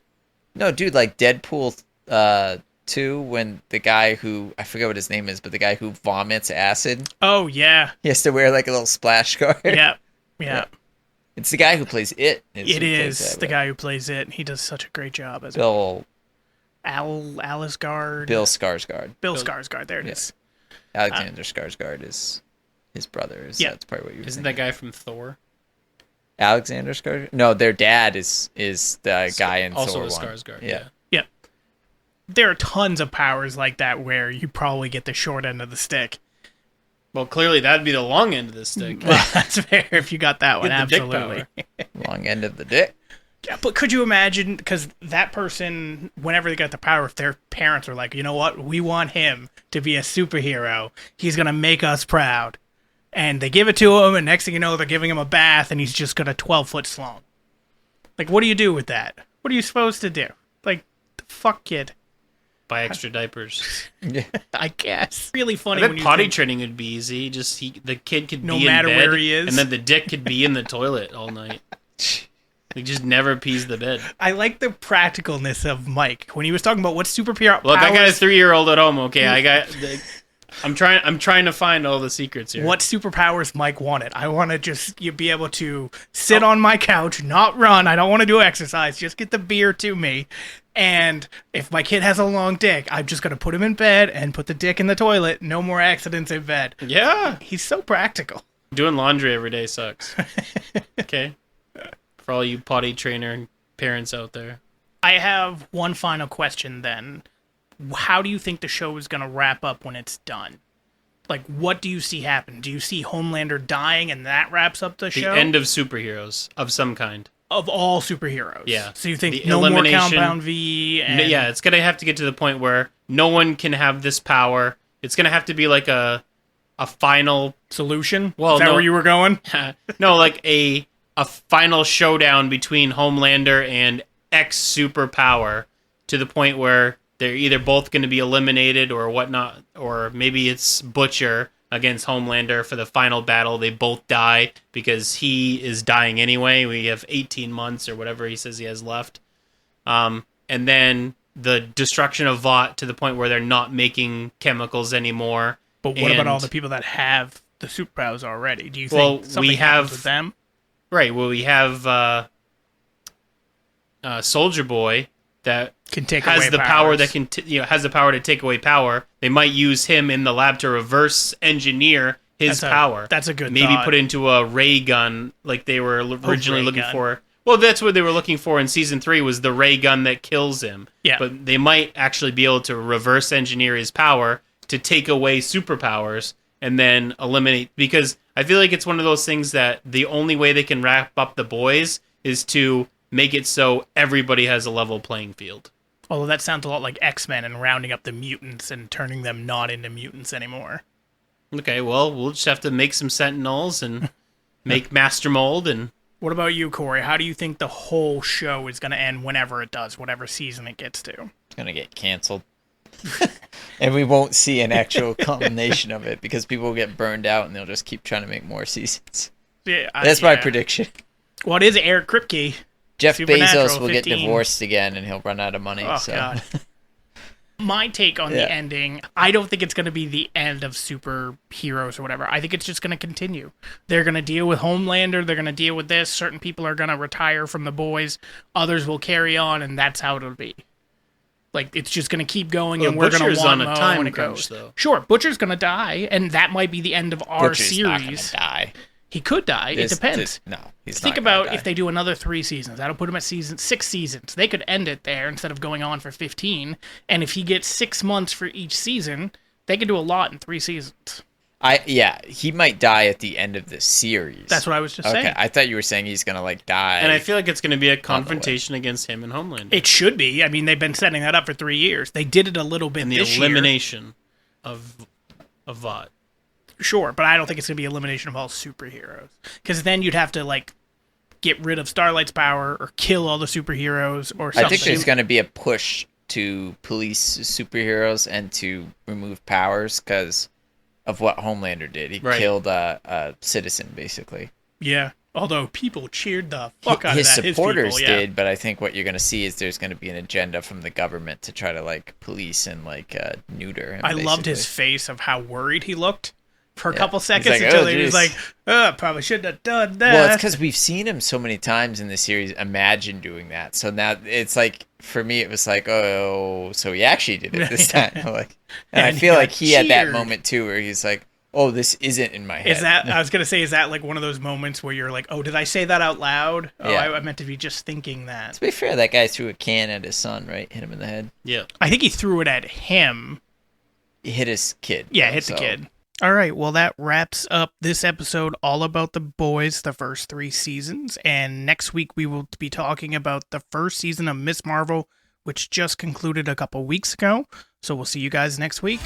no, dude, like Deadpool 2, when the guy who, I forget what his name is, but the guy who vomits acid, Oh yeah, he has to wear like a little splash guard. yeah. It's the guy who plays it. It who plays is that, the but guy who plays it. He does such a great job as Bill Alice Guard. Bill Skarsgård. Bill Skarsgård. There it Yeah. is. Alexander Skarsgård is his brother. Yeah. That's probably what you were Isn't thinking. that guy from Thor? Alexander Skarsgård? No, their dad is the guy in Also Thor a 1. Skarsgård. Yeah. Yeah. There are tons of powers like that where you probably get the short end of the stick. Well, clearly that'd be the long end of the stick. Well, that's fair if you got that one. Get the dick Absolutely. Long end of the dick. Yeah, but could you imagine? Because that person, whenever they got the power, if their parents were like, you know what, we want him to be a superhero. He's gonna make us proud, and they give it to him, and next thing you know, they're giving him a bath, and he's just got a 12-foot slung. Like, what do you do with that? What are you supposed to do? Like, the fuck, kid. Buy extra diapers. Yeah. I guess. Really funny I when bet you potty think, training would be easy. Just the kid could No be matter in bed, where he is. and then the dick could be in the toilet all night. He just never pees the bed. I like the practicalness of Mike when he was talking about what superhero Look, I got a powers. 3-year-old at home. Okay, I'm trying to find all the secrets here. What superpowers Mike wanted. I want to just you be able to sit on my couch, not run. I don't want to do exercise. Just get the beer to me. And if my kid has a long dick, I'm just going to put him in bed and put the dick in the toilet. No more accidents in bed. Yeah. He's so practical. Doing laundry every day sucks. Okay? For all you potty trainer parents out there. I have one final question then. How do you think the show is going to wrap up when it's done? Like, what do you see happen? Do you see Homelander dying and that wraps up the The show? end of superheroes of some kind. Of all superheroes. Yeah. So you think The no more elimination- Compound V? And... Yeah, it's going to have to get to the point where no one can have this power. It's going to have to be like a final... Solution? Well, is that no. where you were going? no, like a final showdown between Homelander and X superpower to the point where they're either both going to be eliminated or whatnot, or maybe it's Butcher against Homelander for the final battle. They both die because he is dying anyway. We have 18 months or whatever he says he has left. And then the destruction of Vought to the point where they're not making chemicals anymore. But what about And- all the people that have the superpowers already? Do you Well, think something we happens have- with them? Right, well, we have Soldier Boy that Can take has away the power powers. that can has the power to take away power. They might use him in the lab to reverse engineer his power. That's a good Maybe thought. put into a ray gun like they were originally ray looking gun. for. Well, that's what they were looking for in season 3 was the ray gun that kills him. Yeah. But they might actually be able to reverse engineer his power to take away superpowers and then eliminate, because I feel like it's one of those things that the only way they can wrap up the boys is to make it so everybody has a level playing field. Although that sounds a lot like X-Men and rounding up the mutants and turning them not into mutants anymore. Okay, well, we'll just have to make some Sentinels and make Master Mold and... What about you, Corey? How do you think the whole show is going to end whenever it does, whatever season it gets to? It's gonna get canceled. And we won't see an actual culmination of it because people will get burned out and they'll just keep trying to make more seasons. Yeah, That's my prediction. Well, it is Eric Kripke. Jeff Supernatural, Bezos will 15. get divorced again and he'll run out of money. Oh, so. God. My take on Yeah. the ending, I don't think it's going to be the end of superheroes or whatever. I think it's just going to continue. They're going to deal with Homelander. They're going to deal with this. Certain people are going to retire from the boys. Others will carry on, and that's how it'll be. Like, it's just going to keep going, Well, and we're going to Butcher's want on a Mo time when it crunch, goes. though. Sure, Butcher's going to die, and that might be the end of our Butcher's not gonna series. die. He could die. It depends. No, he's Think not gonna about die. if they do another 3 seasons. That'll put him at 6 seasons. They could end it there instead of going on for 15. And if he gets 6 months for each season, they could do a lot in 3 seasons. He might die at the end of the series. That's what I was just Okay, saying. I thought you were saying he's gonna like die. And I feel like it's going to be a confrontation against him and Homelander. It should be. I mean, they've been setting that up for 3 years. They did it a little bit And the this year. elimination of Vought. Sure, but I don't think it's going to be elimination of all superheroes. Because then you'd have to, like, get rid of Starlight's power or kill all the superheroes or something. I think there's gonna be a push to police superheroes and to remove powers because of what Homelander did. He Right. killed a citizen, basically. Yeah. Although people cheered the fuck out His of that. supporters His people, yeah. did, but I think what you're going to see is there's going to be an agenda from the government to try to like police and like neuter him. I loved his basically. face of how worried he looked for a Yeah. couple He's seconds like, until "Oh, he was geez." like, probably shouldn't have done that. Well, it's because we've seen him so many times in the series. Imagine doing that. So now it's like for me, it was like, oh, so he actually did it this time. Like, and I And feel he, like he had that cheered. moment too, where he's like, oh, this isn't in my head. Is that, I was going to say, is that like one of those moments where you're like, oh, did I say that out loud? Oh, Yeah. I meant to be just thinking that. To be fair, that guy threw a can at his son, right? Hit him in the head. Yeah. I think he threw it at him. He hit his kid. Yeah, hit so- the kid. All right, well, that wraps up this episode all about The Boys, the first 3 seasons. And next week, we will be talking about the first season of Miss Marvel, which just concluded a couple weeks ago. So we'll see you guys next week.